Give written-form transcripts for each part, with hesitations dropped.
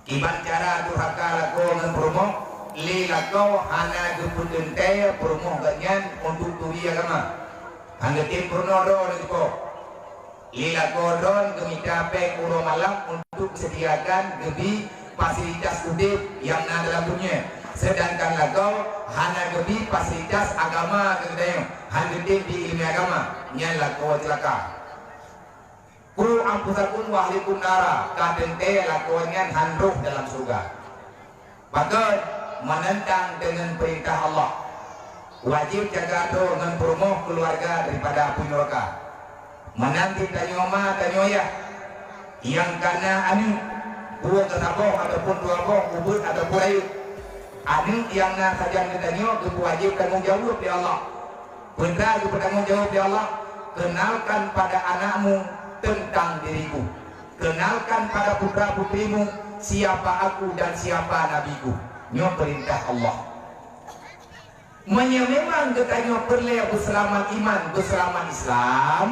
Iban cara durhaka lako ngan promo li lako hana geputun kaya promo ganyan untuk turi agama. Hanggatin purno do niko. Li lako don gemita pek uro malam untuk sediakan gebi fasilitas udip yang ada dalam dunia. Sedangkan lako hana gebi fasilitas agama kegedayan. Hanggatin di ilmu agama. Nyan lako celaka. Ku ampusakum wahlikum nara kadente lakuannya handruh dalam surga. Bahkan menentang dengan perintah Allah. Wajib jaga do dengan promoh keluarga daripada api neraka. Menanti tanyoma tanyoya yang karena anu buah ketaboh ataupun tuaboh ubud ataupun ayu. Anu yang na saja tanyo wajib tanggung jawab di Allah. Benda itu bertanggung jawab di Allah. Kenalkan pada anakmu tentang diriku, kenalkan pada putra putrimu siapa aku dan siapa nabiku. Nyo perintah Allah. Memang kita perlu berselamat iman, berselamat Islam.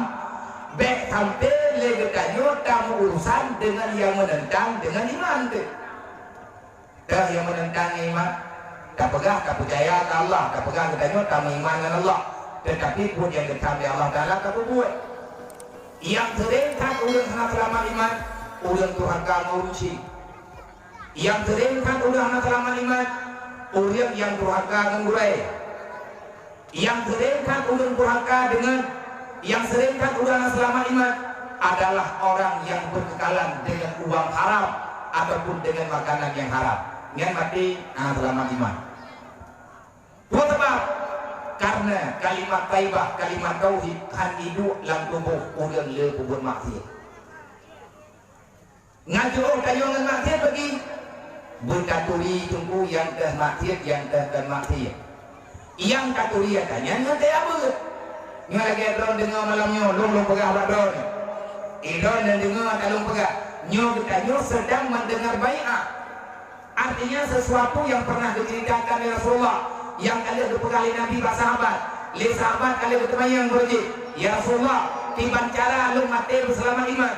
Baik sampai le kita tamu urusan dengan yang menentang dengan iman tu. Dah yang menentang iman, tak pegah, tak percaya ke Allah, tak pegah kita tamu iman dengan Allah. Tetapi pun yang kita ambil Allah Taala tak buat. Yang seringkan ulang hana selamat iman, ulang Tuhan ngurusi. Yang seringkan ulang hana selamat iman, ulang yang Tuhan ngurai. Yang seringkan ulang Tuhan dengan yang seringkan ulang hana selamat iman adalah orang yang berkekalan dengan uang haram ataupun dengan makanan yang haram. Yang mati hana selamat iman. Dua sebab. Karena kalimat taibah, kalimat tauhid kan hidup dalam tubuh orang le berbuat maksiat. Ngajur kayu dengan maksiat bagi berkaturi tunggu yang dah maksiat, yang dah maksiat. Yang katuri katanya nggak apa? Nggak lagi drone dengar malamnya, long pegah drone. Drone dan dengar kalung pegah. Nyo katanya sedang mendengar bai'ah. Artinya sesuatu yang pernah diceritakan oleh Rasulullah. Yang kalian berpegang Nabi pak sahabat, li sahabat kalian bertanya yang berjih, ya Rasulullah, tiban cara lu mati berselamat iman.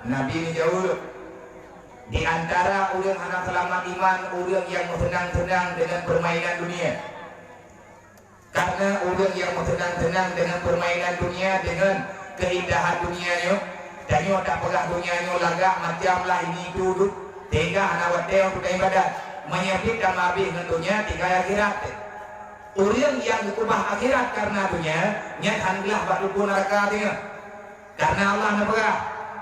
Nabi ini jauh. Di antara orang anak selamat iman, orang yang senang-senang dengan permainan dunia. Karena orang yang senang-senang dengan permainan dunia, dengan keindahan dunianya, dan nyo tak pegang dunianya lagak macamlah ini duduk, tega anak wadai untuk ibadat. Menyebut dan mabih dengan dunia tiga akhirat. Orang yang dikubah akhirat karena dunia nyat handlah batu pun neraka dia. Karena Allah nampakah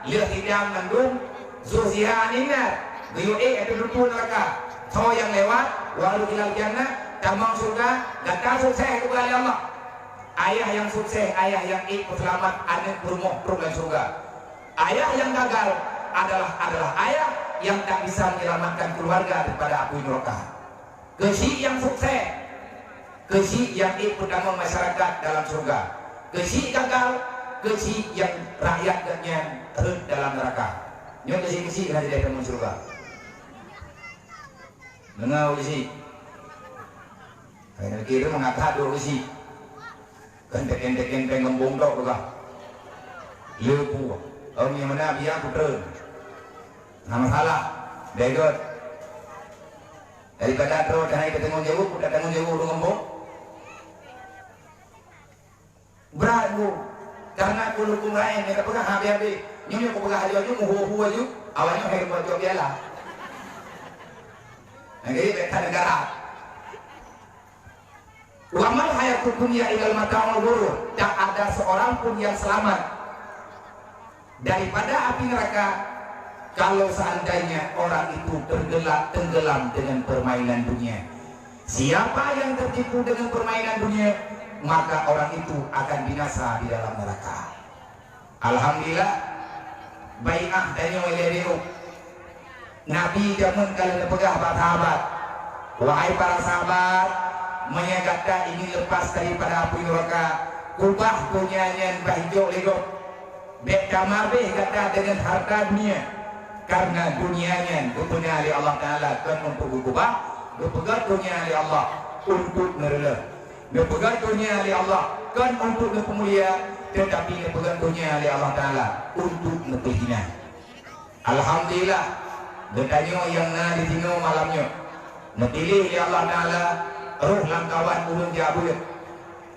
lihat tidak mendung zuziha ninar biu'i itu pun neraka. So yang lewat walau ilal jannah tamang surga gata sukses kepada Allah. Ayah yang sukses, ayah yang ikut selamat, anak berumur dan surga. Ayah yang gagal adalah ayah yang tak bisa menyelamatkan keluarga daripada api neraka. Kesi yang sukses, kesi yang ikut dalam masyarakat dalam surga. Kesi gagal, kesi yang rakyatnya terus dalam neraka. Nyo kesi nanti dia dalam surga. Dengar kesi. Kayak kira mengatakan dua kesi. Kentek ngembung dok juga. Lepu. Om yang mana biar putra. Nggak masalah, baiklah. Daripada terus dan kita tanggung jawab, kita tanggung jawab untuk ngomong. Berat bu, karena kuluk lain mereka pegang habis-habis. Nyonya aku pegang haju muhu aja, awalnya harus buat jawab dia lah. Jadi beta negara. Wamal hayatul dunia ilal mata'ul ghurur. Tak ada seorang pun yang selamat daripada api neraka. Kalau seandainya orang itu tenggelam dengan permainan dunia. Siapa yang tertipu dengan permainan dunia, maka orang itu akan binasa di dalam neraka. Alhamdulillah, bai'ah dan yang Nabi jamun kalian pegah sahabat. Wahai para sahabat, menyatakan ini lepas daripada api neraka, kubah dunianya bahijau legok. Beda mabih kata dengan harta dunia. Karena dunianya dunia oleh Allah Ta'ala kan untuk berubah, berpegang dunia oleh Allah untuk nerela, berpegang dunia oleh Allah kan untuk berpemulia, tetapi berpegang dunia oleh Allah Ta'ala untuk berhina. Alhamdulillah, bertanya yang na di sini malamnya napilih ya Allah Ta'ala roh langkawan ulun jabut.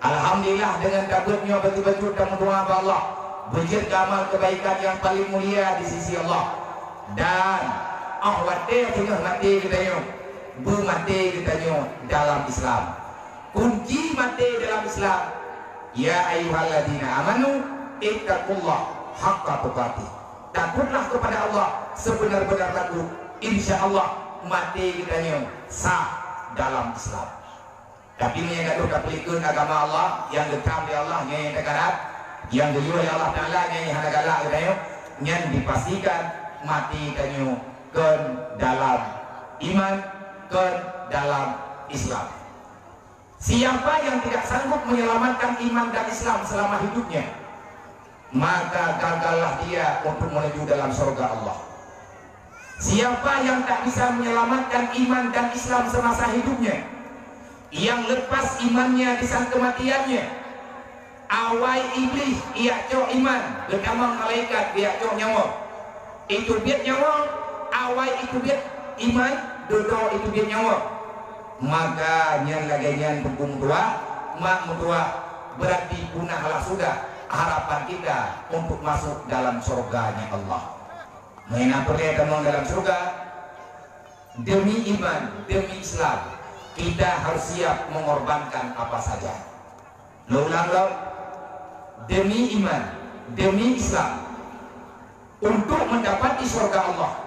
Alhamdulillah dengan kabutnya betul-betul dan doa Allah berjaya amal kebaikan yang paling mulia di sisi Allah. Dan ahwate tengah mati katanya bermati katanya dalam Islam. Kunci mati dalam Islam, ya ayyuhalladzina amanu ittaqullah haqqa tuqatih. Takutlah kepada Allah sebenar-benar takut. Insya Allah mati katanya sah dalam Islam. Tapi yang gaduh kaplikun agama Allah yang dekam di Allah yang dekat yang dulu ya Allah Ta'ala yang hanagala katanya yang dipastikan mati katanya ke dalam iman, ke dalam Islam. Siapa yang tidak sanggup menyelamatkan iman dan Islam selama hidupnya, maka gagallah dia untuk menuju dalam surga Allah. Siapa yang tak bisa menyelamatkan iman dan Islam semasa hidupnya, yang lepas imannya di saat kematiannya, awai iblis ia cok iman, lekamang malaikat ia cok nyawa, itu biar nyawa, awai itu biar iman, dodo itu biar nyawa, maka nyan lagi nyan tunggung tua, mak mutua berarti punahlah sudah harapan kita untuk masuk dalam surganya Allah. Mengenai perlihatkan dalam surga demi iman, demi Islam, kita harus siap mengorbankan apa saja. Lo ulang lo, demi iman, demi Islam, untuk mendapati surga Allah,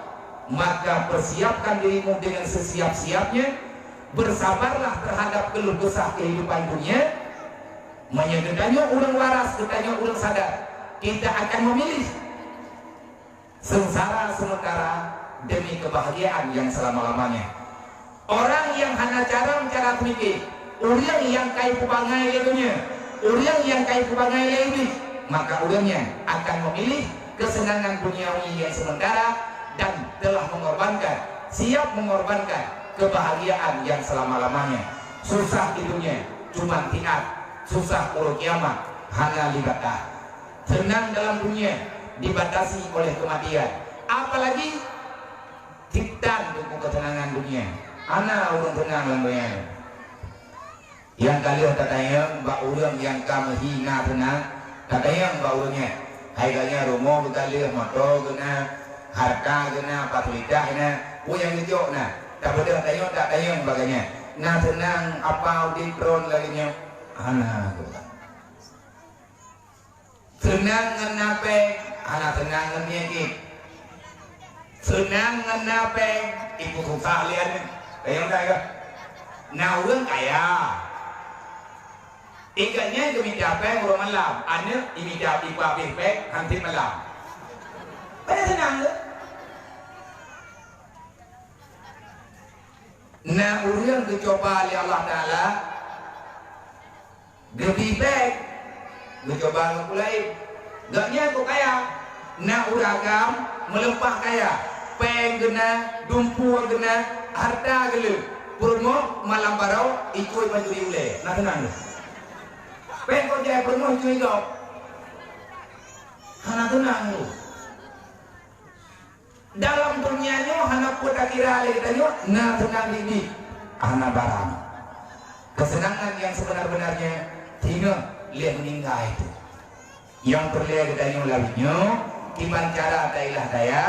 maka persiapkan dirimu dengan sesiap-siapnya. Bersabarlah terhadap keluh kesah kehidupan dunia. Menyedekanya orang waras, ketanya orang sadar, kita akan memilih sengsara sementara demi kebahagiaan yang selama-lamanya. Orang yang hanya cara mikir, orang yang kaya kubangai ledunya, orang yang kaya kubangai lebih, maka orangnya akan memilih kesenangan duniawi yang sementara dan telah mengorbankan, siap mengorbankan kebahagiaan yang selama-lamanya. Susah di dunia cuma tiat, susah urut kiamat hanya libatah. Tenang dalam dunia dibatasi oleh kematian, apalagi kita untuk ketenangan dunia. Anak urung tenang lambayan. Yang kalian katanya mbak urang yang kamu hina tenang, katanya mbak urangnya harganya rumah berkali motor kena, harta kena, fasilitas kena, yang ngejok nah. Tak boleh tanya tak tanya bagainya. Nah tenang apa di drone laginya. Anak tenang ngenape, anak tenang ngenyekit. Tenang ngenape, ibu susah lihat. Kaya enggak ya? Nah orang kaya ikannya demi capek urang malam, anak demi capek babih pek hantin malam. Kaya senang ke? Nah orang dicoba oleh Allah Ta'ala lebih baik dicoba mulai gaknya aku kaya. Nah uragam melempah kaya peng gena, dumpu gena, harta gelu, purmo malam barau ikut majuri ule. Nah tenang. Peng kau jaya purmo ikut ikut. Hana tenang lu. Dalam dunianya hana putra kira lagi tanya. Nah tenang ini. Hana barang. Kesenangan yang sebenar-benarnya tinggal lihat meninggal itu. Yang terlihat ditanya lainnya, gimana cara dailah daya.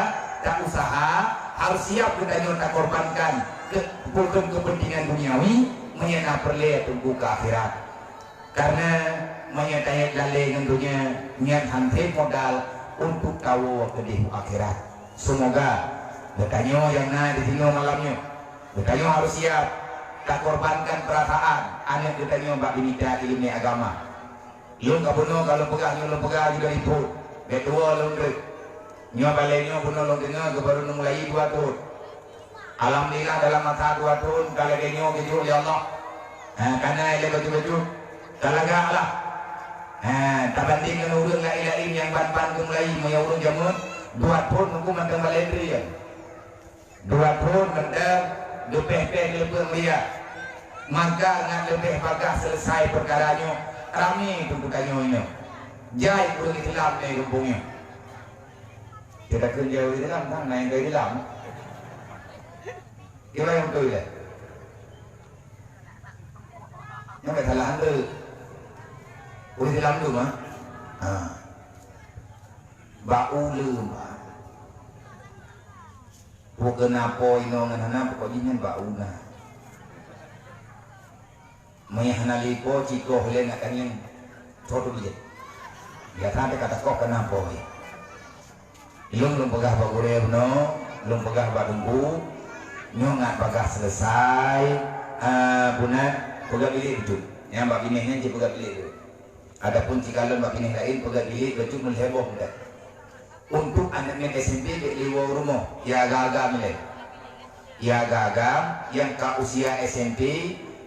Tak usaha, harus siap kita tak korbankan bukan kepentingan duniawi, menyana perleh tunggu ke akhirat. Karena menyatanya lalai tentunya niat hanti modal untuk tahu ke akhirat. Semoga bertanya yang di sini malamnya, bertanya harus siap tak korbankan perasaan. Anak bertanya mbak dimita ilmu agama. Yung kabuno kalau pegang juga itu. Betul lungkit. Nyo balenya puno dengar baru mulai 2 tahun. Alhamdulillah dalam masa 2 tahun kalau genyo gitu ya Allah. Karena ile baju-baju talaga lah. Tak banding dengan urang lain yang ban-ban mulai moya urang jamun 2 tahun nunggu mantang baledri ya. 2 tahun mantang depeh-peh dilepeng dia. Maka ngan lebih bagah selesai perkaranya rami tuntutannya ini. Jai urang Islam ni rumpungnya. Kita kerja di dalam kan naik dari dalam. Kira yang betul ya. Yang tak salah anda. Boleh dalam tu mah. Bau lembah. Bukan apa ino ngana pokoknya bau na. Mayah nalipo ciko hole nak kanyang thotu dia. Ya tadi kata kok kenapa ni? Lung pegah bagure no, lung pegah badungku, nyongat pegah selesai, punat pegah bilik itu. Yang bab binihnya je pegah bilik itu. Adapun jika lun bab binih lain pegah bilik betul melheboh dah. Untuk anaknya SMP di luar rumah, ya agak-agak milih. Ya agak-agak yang ke usia SMP,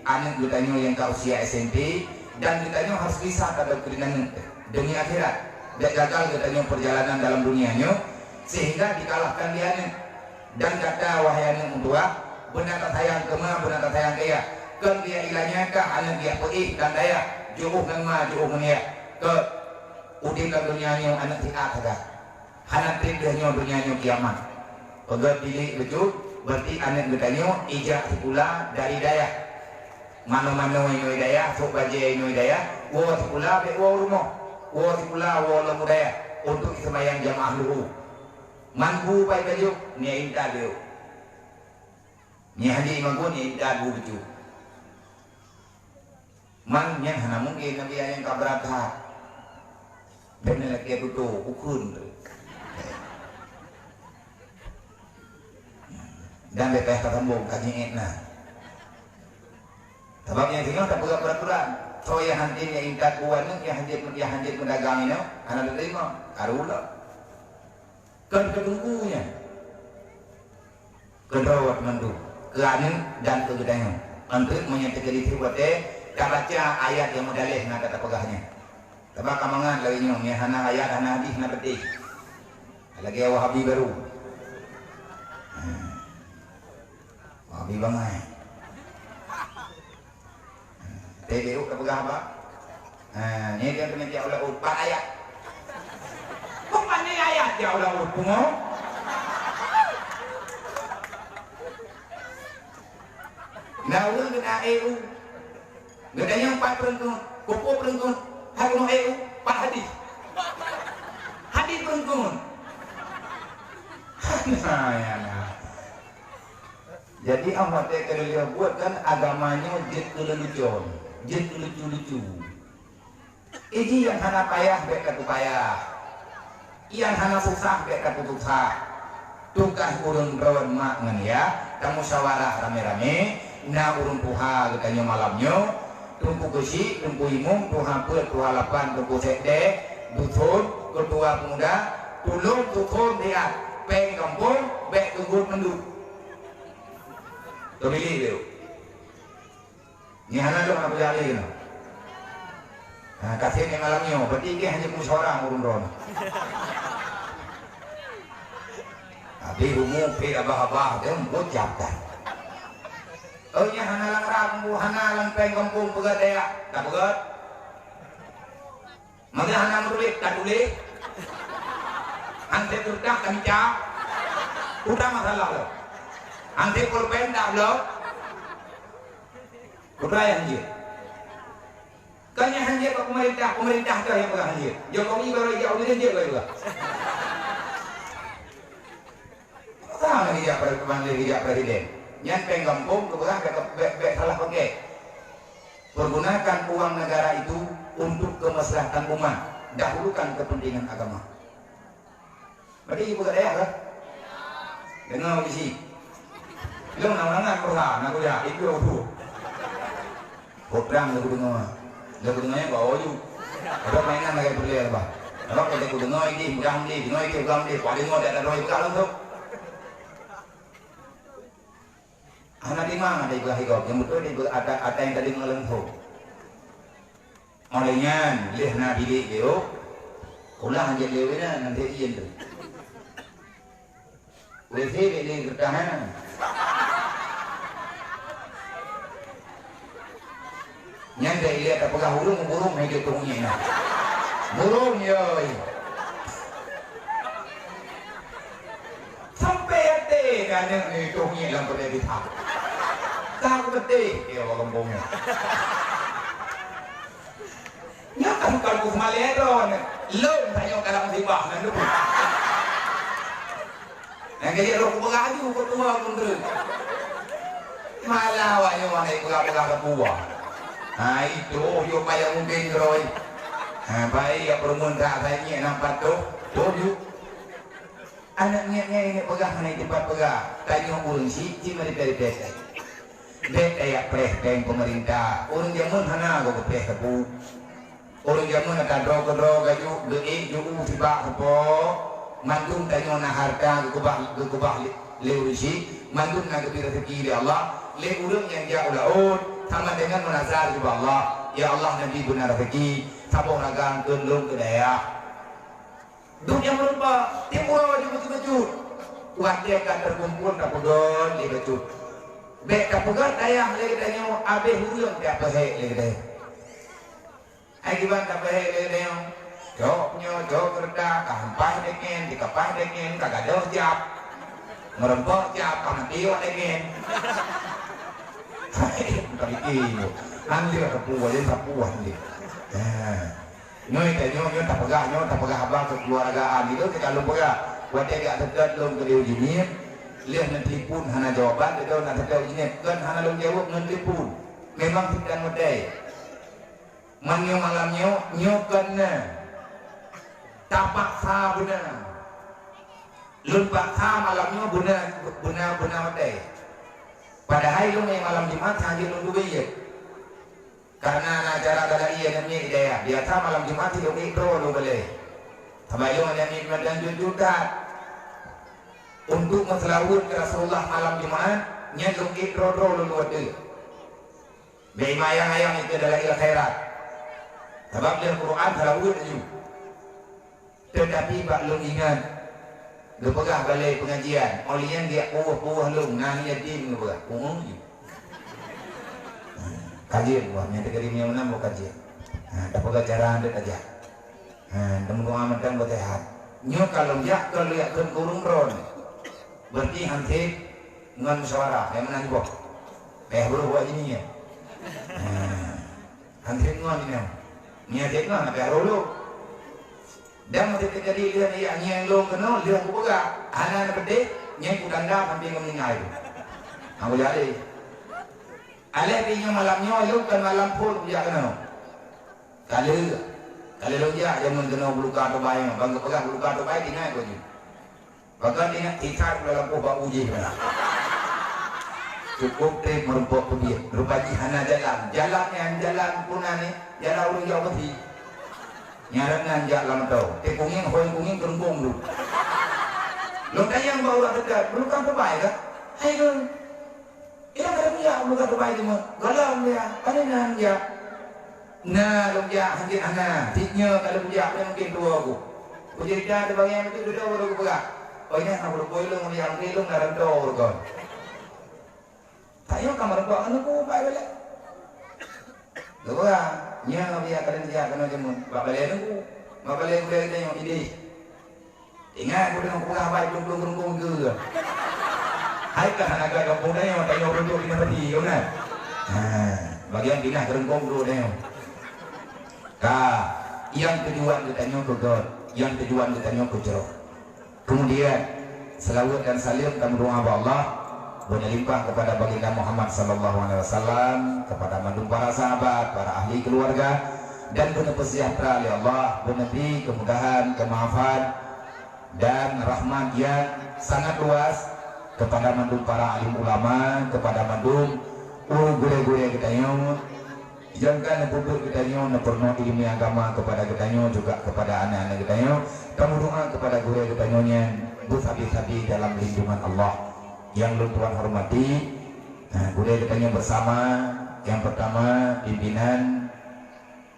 anak bertanya yang ke usia SMP, dan bertanya harus bisa pada keringan demi akhirat. Tidak gagal bertanya perjalanan dalam dunianya, sehingga dikalahkan dia. Dan kata wahai anak tua, benar tak sayang kema, benar tak sayang kaya. Kan dia ilahnya ke anak dia pergi dan daya, jauh nama, jauh menia. Ke udin dalam dunianya anak tiap agak. Anak tindahnya dunianya kiamat. Pegat bilik betul, berarti anak bertanya ijak pula dari daya. Mana-mana ini daya, sok bajai ini daya, wah pula be wah rumah, wah pula wah lembu daya untuk sembahyang jamaah dulu. Manggu pai baju, ni inta dia. Ni hadi manggu ni inta bu betul. Man yang hana mungkin nabi yang kabrata. Benar lagi itu ukun. Dan BPS tertembung kaji etna. Sebabnya tinggal tak buka peraturan. So yang hantinya ingkat kuat ni, yang hantit mendagang ini, anak diterima, karulah. Kan ketunggunya, kedawat mandu, keanin dan kegedangan. Untuk menyatakan diri buatnya, tak baca ayat yang mudalih nak kata pegahnya. Sebab kamangan lagi nyong, yang hana ayat, hana hadis, hana betis. Lagi Wahabi baru. Wahabi bangai. TBU kepegah apa? Ni dia kena dia ulah urut 4 ayat. Bukan ni ayat dia ulah urut pungo. Nah ulun kena EU. Gedanya 4 perengkun, kupu perengkun, harum EU 4 hadis. Hadis perengkun. Nah ya nah. Jadi amat kalau dia buat kan agamanya jet lelucon, jet lucu-lucu. Ini yang hana payah baik kata payah, yang hana susah baik kata susah. Tugas urun rawan mak ngan ya, kamu musyawarah rame-rame. Na urun tuha katanya malamnya, tumpu gesi, tumpu imum, tuha pet, tuha lapan, tumpu sekde, dusun, ketua pemuda, tulung tukun dia, peng kampung, baik kegut menduk. Pemilih dia. Ni hana dong apa jali no. Kasih ni malamnya, berarti dia hanya musyawarah urun ron. Tapi umum pe abah-abah dia bocapkan. Oh nya hana lang rambu, hana lang peng kampung pegat daya, tak pegat. Maka hana merulik, tak tulis. Ante turdah kami cap. Udah masalah lo. Ante pulpen dah belum? Udah yang dia. Kan yang dia ke pemerintah tu yang pegang dia. Jokowi baru jauh ni dia juga. Sama dia presiden. Yang penggampung kebelah ke salah pakai. Pergunakan uang negara itu untuk kemaslahatan umat. Dahulukan kepentingan agama. Berarti ibu daya kan? Dengar isi. Lo nangan perah, nak ya, itu aku. Koprang aku dengarnya bawa you. Ada mainan lagi boleh apa? Apa kalau aku dengar ini, bukan ini, paling mau ada roy kalau tu. Anak di mana ada ibadah hidup? Yang betul ada yang tadi ngelengkau. Olehnya, leh nak bilik dia, ulah hanya lewena nanti ian tu. Boleh sih bilik bertahan. Yang dah lihat tak pegang burung hidup turunnya ini. Burung yoi. Sampai hati kan ni tu ni dalam pada kita. Tahu betul dia orang kampungnya. Nya kan kalau Malayron, lom tanya kalau musibah nan tu. Yang kaya roh beraju ke tua pun terus. Malah awak yang mana ikut-ikut ke buah. Ha itu yo payah mungkin terus. Ha baik ya perempuan tak tanya nampak tu. Tu you. Anaknya ini pegang mana tempat pegang. Tanya urang si mari dari. Dek kayak presiden pemerintah. Orang zaman hana go preh kebu. Orang zaman ada droga ju geik ju tiba apa. Mandum tanya na harta kubah leusi. Mandum na ke rezeki di Allah. Le urang yang dia ulaud sama dengan munazar di Allah. Ya Allah Nabi benar rezeki. Sabong ragang kendung ke daya. Dunia merupa timur juga betul-betul. Wakil akan terkumpul kapugon di betul. Bek kapugon ayah lagi tanya abe hurung tak pahek lagi tanya. Akibat tak pahek lagi tanya. Jok kerja kampai dengan dikapai dengan kagak ada siap. Merempok siap kamu tiwak dengan. Kali ini, anda kepuas jadi kepuas ni. Nyoy tak pegah abang kekeluargaan itu kita lu pegah. Buat dia dekat lu ke dia ujian, lihat nanti pun hana jawaban dia nanti dia ujian kan hana lu jawab nanti pun. Memang tidak mudah. Manyo malamnya nyokan tapak sa benar. Lumpak sa malamnya benar mudah. Padahal lu yang malam Jumat saja lu dua karena acara adalah ia dan ini daya biasa malam Jumat itu mikro lu boleh tabayun yang ini dan juta untuk masalahun ke Rasulullah malam Jumat nyelung mikro lu ada bayang itu adalah ilah khairat sebab dia Quran salawun itu tetapi pak lu ingat lu pegah balik pengajian olian dia puah lu nanya din lu pegah kajian buahnya tegerinya mana mau kajian. Dapat ajaran dek aja. Temu amat dan buat sehat. Nyo kalau ya kurung ron. Berarti hanti ngan musyawarah yang mana ibu. Baru buat ini ya. Hanti ngan ini. Nia dek ngan baru lu. Dan mesti terjadi dia ni yang long kenal dia buka. Anak berde nyai kudanda sampai meninggal. Aku jadi. Alih punya malamnya lu kan malam pun dia kena. Kalau lu dia jangan kena beluka atau bayang, bangga pegang beluka atau bayang ingat kau ni. Bahkan ingat ikat dalam kubah uji mana. Cukup teh merumpok pergi. Rupanya hana jalan pun ni jalan orang jauh pergi. Nyarangan jalan tau. Kunging kerungkung lu. Lu tanya bawa orang dekat beluka atau bayang kan? Hai lu. Ia kata dia bukan terbaik cuma galau dia, panen dia. Nah, lu dia hangit ana, tiknya kalau dia mungkin tua aku. Uji dia ada bagian itu duduk aku pegang. Oh ini aku boleh lu yang lu ngaran tua kau. Tayo kamar gua kan aku baik balik. Lu ya, nya dia kalian dia kena cuma balik dia tanya ide. Ingat aku dengan pegang baik belum ke. Hai kan anak kampung ni yang tanya orang tu kena pergi, kau nak? Bagian dinah kerengkong tu ni. Yang tujuan ditanya ke God, yang tujuan ditanya ke jeruk. Kemudian selawat dan salim kami doa Allah berlimpah kepada baginda Muhammad sallallahu alaihi wasallam, kepada mandum para sahabat, para ahli keluarga dan benar sejahtera oleh Allah, benar kemudahan, kemaafan dan rahmat yang sangat luas kepada mandum para alim ulama, kepada mandum guru-guru kita yang jangan pupuk kita yang pernah ilmu agama kepada kita juga kepada anak-anak kita yang kamu doa kepada guru kita yang bersabi-sabi dalam lindungan Allah yang lu Tuhan hormati. Guru kita yang bersama yang pertama pimpinan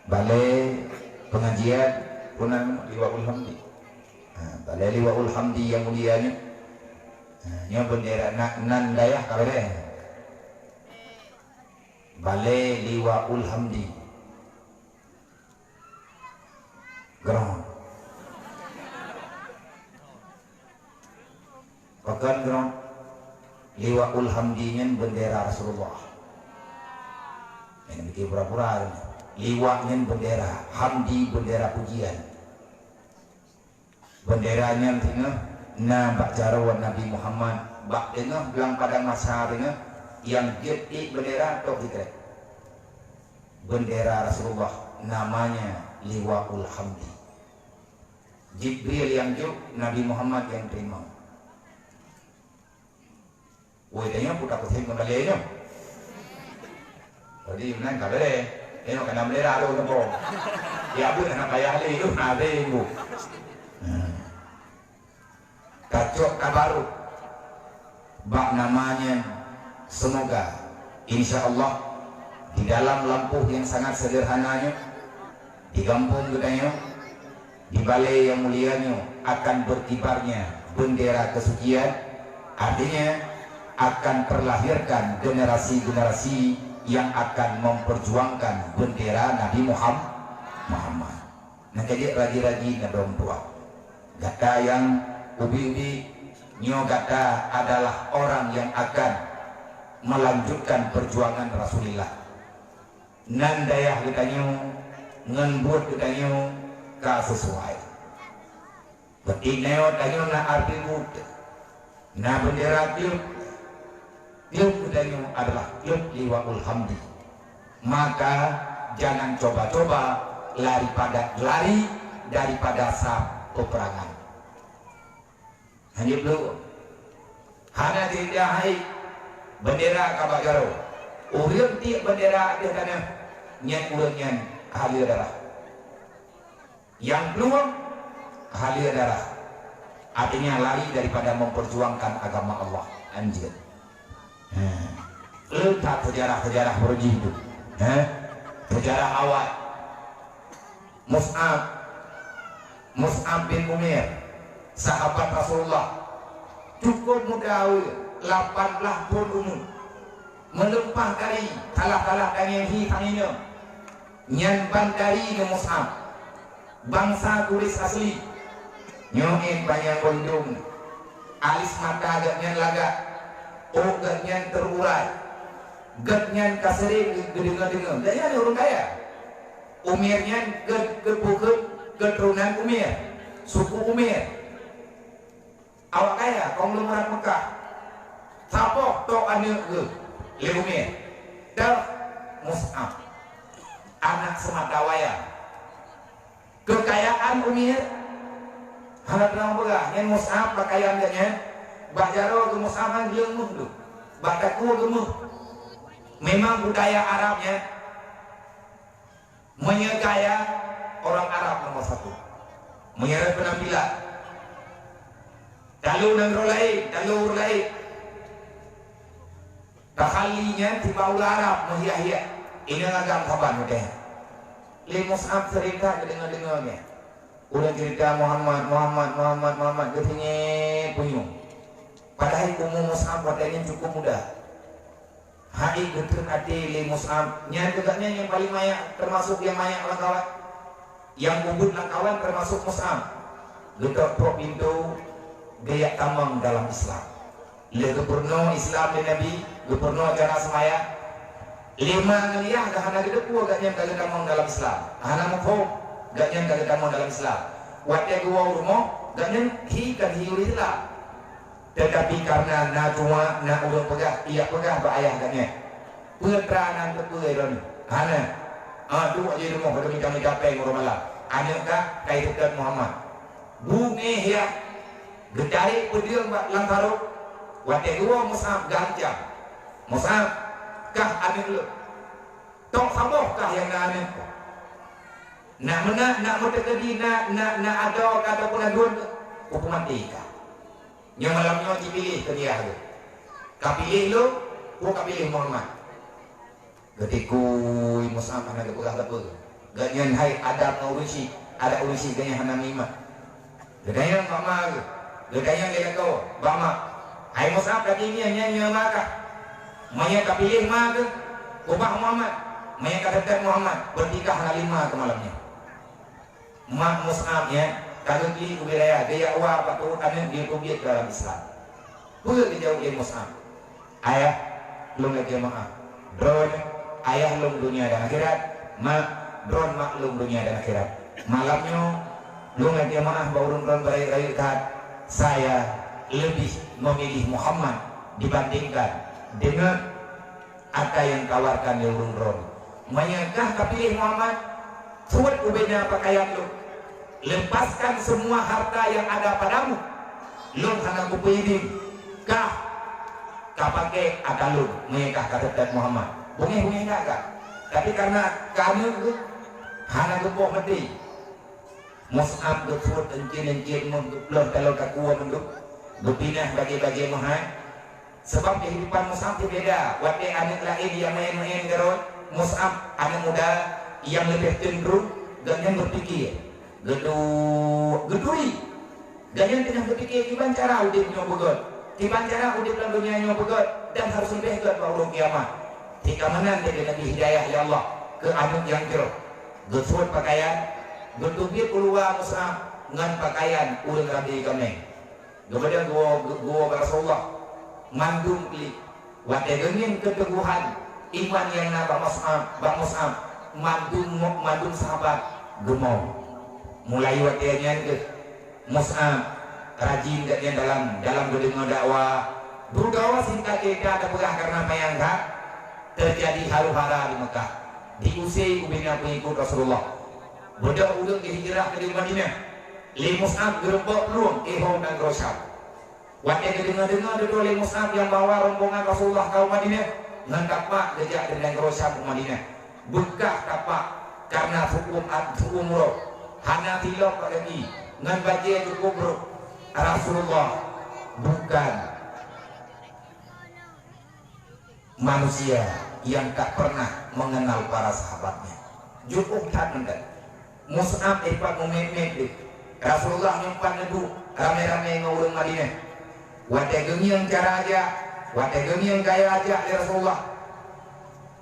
balai pengajian Punan Liwaul Hamdi, balai Liwaul Hamdi yang mulianya. Yang bendera nan dayah kabeh Balai Liwaul Hamdi ground pakan ground liwaul hamdinya bendera Rasulullah. Ini bikin pura-pura. Liwaknya bendera, hamdi bendera pujian. Benderanya tengah na bak jarawan Nabi Muhammad bak tengah belang padang masa tengah yang getik bendera tok kita. Bendera Rasulullah namanya liwaul hamdi. Jibril yang juk, Nabi Muhammad yang terima. Woi tanya putar kucing kembali aja. Jadi mana kalau deh, ini kena bendera ada orang. Ya pun nak bayar lagi itu ada ibu. Kacok kabaru. Bak namanya semoga insya Allah di dalam lampu yang sangat sederhananya di kampung gedanya di balai yang mulianya akan berkibarnya bendera kesucian, artinya akan terlahirkan generasi-generasi yang akan memperjuangkan bendera Nabi Muhammad. Nah jadi ragi-ragi nadom tua gata yang ubi-ubi nyo gata adalah orang yang akan melanjutkan perjuangan Rasulullah. Nan dayah kitanya ngenbut kitanya ka sesuai. Betik neo tanyo na arti mut. Na bendera tiup kitanya adalah tiup liwaul hamdi. Maka jangan coba-coba lari daripada saf peperangan. Hanya belum. Hana tidak hai bendera kabagaro. Urang tiap bendera dia kana nyen urang halir darah. Yang peluang halir darah. Artinya lari daripada memperjuangkan agama Allah. Anjir. Letak sejarah-sejarah berji itu. Sejarah awal. Mus'ab bin Umair, sahabat Rasulullah, cukup muda 18 tahun umur, melempah dari kalah dari yang hitamnya, nyanban dari ke Mus'ab, bangsa tulis asli, nyoin banyak gondong, alis mata agaknya lagak, agaknya terurai, agaknya kasering gedeng-gedeng, dia orang kaya. Umirnya keturunan Umir, suku Umir. Awak kaya, kaum lemah Mekah. Sapok tok ane le Umir. Dah Mus'ab, anak sematawayang. Kekayaan Umir, harap orang begah. Yang Mus'ab pakaian dia, bajaro ke Mus'ab dia muh tu, bataku gemuh. Memang budaya Arabnya menyegaya orang Arab nomor satu, menyeret penampilan, dalu dan rolai, takalinya tiba ulah Arab menghias-hias. Ini agam kaban udah. Le Mus'ab cerita dengar-dengarnya. Udah cerita Muhammad katanya punya. Padahal umum Mus'ab padanya cukup mudah. Hai geter ade le Mus'ab nya tegaknya yang paling mayak termasuk yang mayak orang kawan yang ubud nak kawan termasuk Mus'ab geter pro pintu gaya tamang dalam Islam le gubernur Islam di Nabi gubernur jana semaya 5 ngeliah gahana gede ku gaknya gaya tamang dalam Islam hana mufo gaknya gaya tamang dalam Islam wate gua rumah gaknya kan hiuri Islam. Tetapi karena najwa na ulun pegah ia pegah ba ayah katnya putranan kepueron hana tu aje rumah pada kami gapai ngoromalah anya ka kai dekat Muhammad bunge ya gedari pediung ba langkaro wate dua Mus'ab gancang Mus'ab kah ane lu tok saboh kah yang ane nak mutakadi na ada ataupun adun hukuman tiga. Yang malamnya dipilih ke dia tu. Kapilih lu, gua kapilih Muhammad. Ketikui Mus'ab anak lepur. Ganyan hai ada urusi ganyan hana mima. Ganyan mama, ganyan dia kau, bama. Hai Mus'ab tadi ni hanya maka. Maya kapilih maka, ubah Muhammad. Maya kata Muhammad bertikah hana 5 ke malamnya. Mak Mus'ab ya. Kalau di wilayah gaya awal patut ane dia kubiat dalam Islam. Boleh dijauh oleh Mus'ab. ayah lung jemaah drone ayah lung dunia dan akhirat drone maklum dunia dan akhirat. Malamnya lung jemaah baurun drone berair saya lebih memilih Muhammad dibandingkan dengan apa yang tawarkan di urung drone. Mayakah kapilih Muhammad suat ubenya pakaian lu, lepaskan semua harta yang ada padamu, lu hana kupidin kah kapake akalun mayakah kata Muhammad bunyi enggak. Tapi karena kamu tu hana kupoh mati Mus'ab bersuat encin untuk belum kalau kakuah menduk berpindah bagi-bagi Muhammad. Sebab kehidupan Mus'ab berbeda. Waktu anak lain yang main-main garut, Mus'ab anak muda yang lebih cenderung dan yang berfikir gedui dan yang tengah berfikir gimana cara udipnya begot, gimana cara udip dalam dunianya begot, dan harus lebih begot baru kiamat. Jika mana dia Nabi hidayah ya Allah ke anak yang jeruk gesuat pakaian getubir keluar Mus'ab dengan pakaian ulang rabi kami kemudian gua Rasulullah mandung klik waktu dengan keteguhan iman yang nabak Mus'ab mandung sahabat gemau mulai waktunya ke Mus'ab rajin katnya dalam berdengar dakwah berdakwah singkat kita ada perah karena mayangka terjadi haru-hara di Mekah diusir ubina pengikut Rasulullah budak-budak dihijrah ke Madinah li Mus'ab gerbok peluang ihom dan Rosyab waktu dengar-dengar dua li Mus'ab yang bawa rombongan Rasulullah ke Madinah dengan kapak gejak dengan Rosyab ke Madinah bekah kapak karena hukum umroh hana tilok lagi dengan bagi cukup bro Rasulullah bukan manusia yang tak pernah mengenal para sahabatnya cukup tak mengenal Mus'ab ipat memepet Rasulullah nyempat nedu rame-rame ngurung Madinah wate gengiang cara aja wate gengiang gaya aja di Rasulullah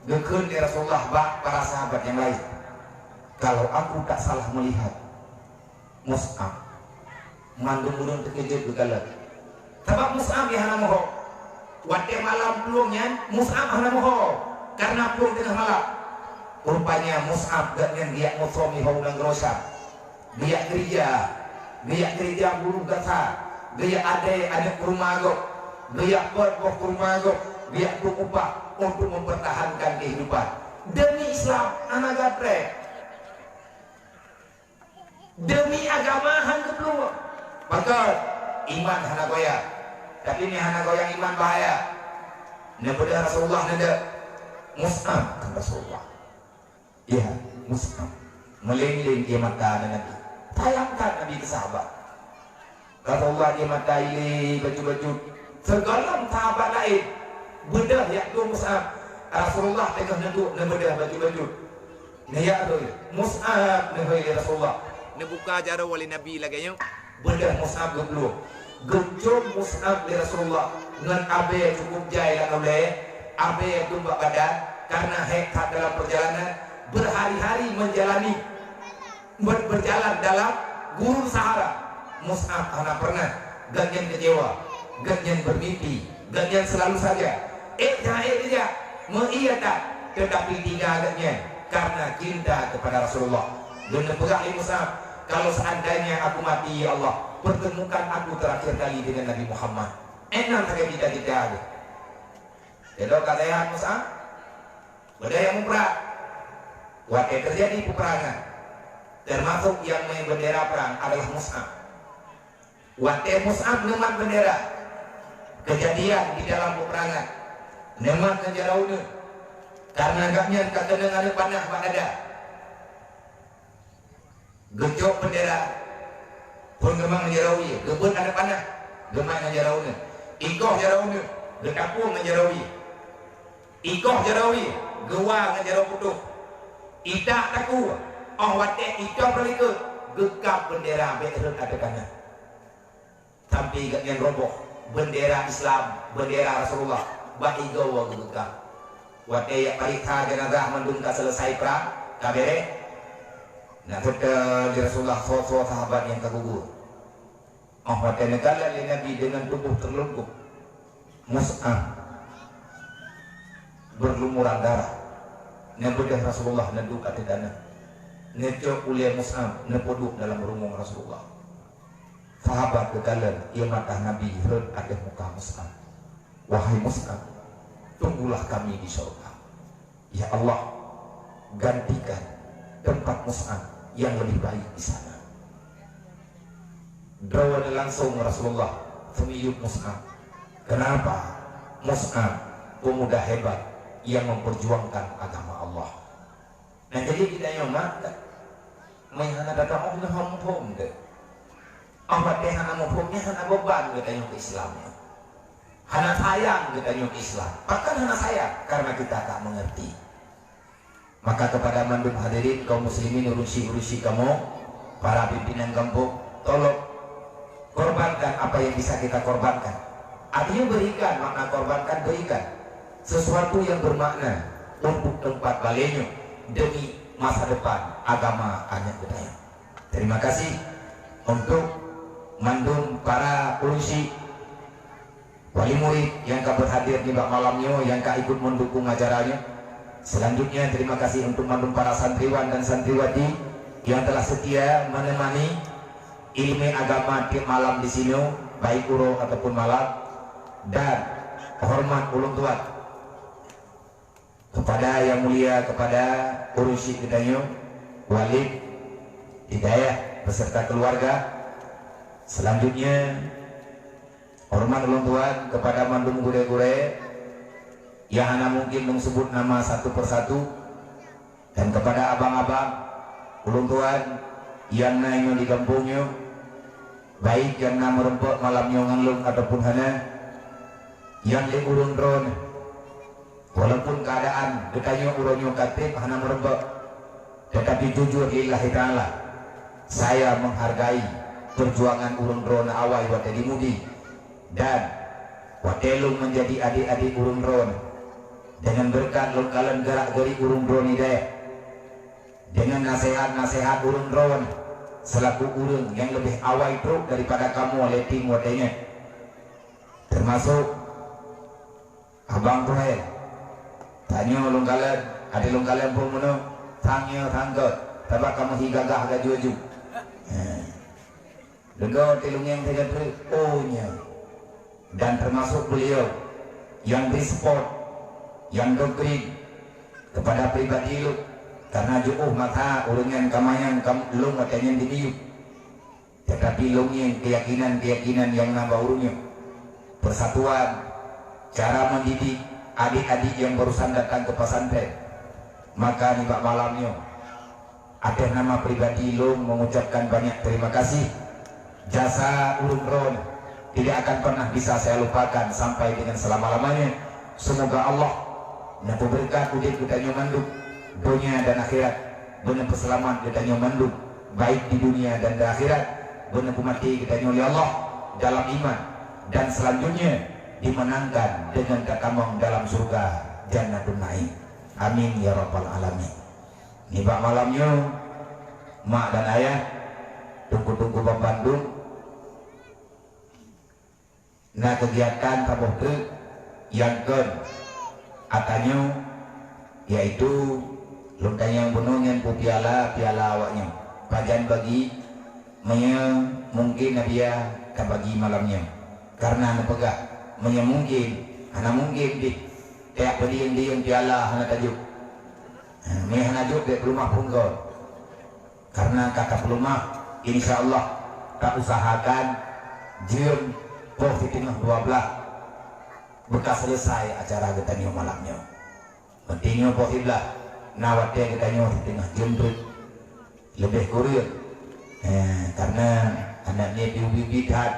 gekun di Rasulullah bak para sahabat yang lain. Kalau aku tak salah melihat Mus'ab mandung-mandung terkejut begalat sebab Mus'ab yang hana moho wate malam peluangnya Mus'ab hana moho karena peluang tengah malam. Rupanya Mus'ab dengan dia musomi haulang rosak dia gereja bulu gasa dia ada kurmagok dia buat kurmagok dia upah untuk mempertahankan kehidupan demi Islam anak gatre demi agama hang kepeluang bakal iman hana goyah tapi ini hana goyang iman bahaya nebedah Rasulullah neda Mus'ab kan Rasulullah ya Mus'ab melingling dia mata Nabi tayangkan Nabi ke sahabat Rasulullah dia mata ini baju-baju segala sahabat lain bedah yaktu Mus'ab Rasulullah tengah neduk bedah baju-baju ya tu Mus'ab nehoy Rasulullah nebuka jara wali Nabi lagi bedah Mus'ab geblu gejom Mus'ab di Rasulullah dengan abe cukup jaya dan abe tumbak badan karena hekat dalam perjalanan berhari-hari menjalani berjalan dalam gurun Sahara. Mus'ab hana pernah ganyan kecewa, ganyan bermimpi, ganyan selalu saja dia mengiyakan tetapi tidak agaknya karena cinta kepada Rasulullah. Dan berkali Mus'ab kalau seandainya aku mati ya Allah pertemukan aku terakhir kali dengan Nabi Muhammad enak saja kita ada jadi kata Mus'ab budaya memperang waktu terjadi peperangan termasuk yang main bendera perang adalah Mus'ab waktu Mus'ab nemat bendera kejadian di dalam peperangan nemat kejaraunya karena agaknya kata dengan panah pada gejok bendera pun gemang ngejarawi gebut ada panah gemang ngejarawi ikoh jarawi gekapung ngejarawi ikoh jarawi gewa ngejarau putuh idah taku wate ikoh berlikut gekap bendera berikut ada kanan sampai yang roboh bendera Islam bendera Rasulullah bahi gawa gekap wate ya parikha jenazah mendungka selesai perang kabere nah kita di Rasulullah sosok sahabat yang tergugur wate negara Nabi dengan tubuh terlungkup Mus'ab berlumuran darah. Nebedah Rasulullah neduk ati dana. Necok ulia Mus'ab nepoduk dalam rumung Rasulullah. Sahabat kekalan ia mata Nabi red ada muka Mus'ab. Wahai Mus'ab, tunggulah kami di surga. Ya Allah, gantikan tempat Mus'ab yang lebih baik di sana. Dawan langsung Rasulullah semiyuk Mus'ab. Kenapa? Mus'ab pemuda hebat yang memperjuangkan agama Allah. Nah jadi kita yang mata menghana datang Allah hampum deh. Apa teh hana mumpumnya hana beban kita yang Islamnya. Hana sayang kita yang Islam. Bahkan hana sayang karena kita tak mengerti. Maka kepada mandum hadirin kaum muslimin urusi kamu, para pimpinan kampung, tolong korbankan apa yang bisa kita korbankan. Artinya berikan, makna korbankan berikan sesuatu yang bermakna untuk tempat balenyo demi masa depan agama anak budaya. Terima kasih untuk mandum para urusi wali murid yang berhadir di malamnya, yang ikut mendukung acaranya. Selanjutnya terima kasih untuk mandum para santriwan dan santriwati yang telah setia menemani ilmu agama di malam di sini, baik uro ataupun malam. Dan hormat ulun tuan kepada yang mulia, kepada urusi kita Walid Hidayah beserta keluarga. Selanjutnya hormat ulun tuan kepada mandum gure-gure yang hana mungkin menyebut nama satu persatu, dan kepada abang-abang ulun tuan yang naik di kampungnya, baik yang na merempok malamnya nganlung ataupun hana yang di urun drone. Walaupun keadaan dekanya uronyo katib hana merempok, tetapi jujur lillahi ta'ala saya menghargai perjuangan urun drone awal wate dimudi, dan watelung menjadi adik-adik urun drone. Dengan berkat lokalan gerak-geri urung drone Hidayah, dengan nasihat-nasihat urung drone selaku urung yang lebih awal truk daripada kamu oleh tim watenya, termasuk abang Tuhel tanya longkalan ada longkalan pun meno tanya tangga tabak kamu higagah agak juju lega telungeng tiga truk ohnya. Dan termasuk beliau yang di-support, yang doktrin kepada pribadi lu, karena jauh mata ulungan kamayang lu matanya dimiuk, tetapi lungnya keyakinan yang nambah urungnya persatuan, cara mendidik adik-adik yang barusan datang ke pesantren. Maka di bak malamnya ada nama pribadi lu mengucapkan banyak terima kasih. Jasa ulun ron tidak akan pernah bisa saya lupakan sampai dengan selama-lamanya. Semoga Allah nanti berkat udah kita nyomanduk dunia dan akhirat, benar peselamat kita nyomanduk baik di dunia dan di akhirat, benar mati kita nyoli Allah dalam iman, dan selanjutnya dimenangkan dengan takamong dalam surga Jannatun Naim. Amin ya rabbal alamin. Nibak malamnya mak dan ayah tunggu-tunggu Bang Bandung. Nah kegiatan tabuh yang atanya yaitu luntang yang bunungan piala awaknya pajan bagi mungkin dia kabagi malamnya karena nepegah mungkin hana mungkin di tiap beliin piala hana tajuk hana juk di rumah punggol karena kata rumah insyaallah tak usahakan jam positif 12 bekas selesai acara kita malamnya. Pentingnya pohiblah nawatnya kita di tengah jemput lebih kurang karena anaknya bibidat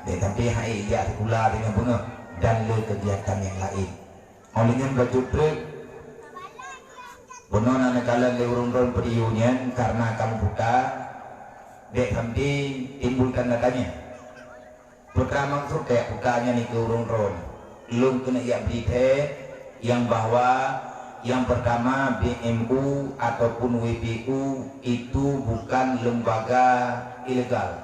tapi hai jadi pula dengan bunga dan le kegiatan yang lain. Olehnya baju truk benar anak kalian leurung-urung periunian karena kamu buka dek nanti timbulkan datanya. Pertama maksud kayak bukanya nih ke urung-urung belum kena ya berita yang bahwa yang pertama BMU ataupun WPU itu bukan lembaga ilegal,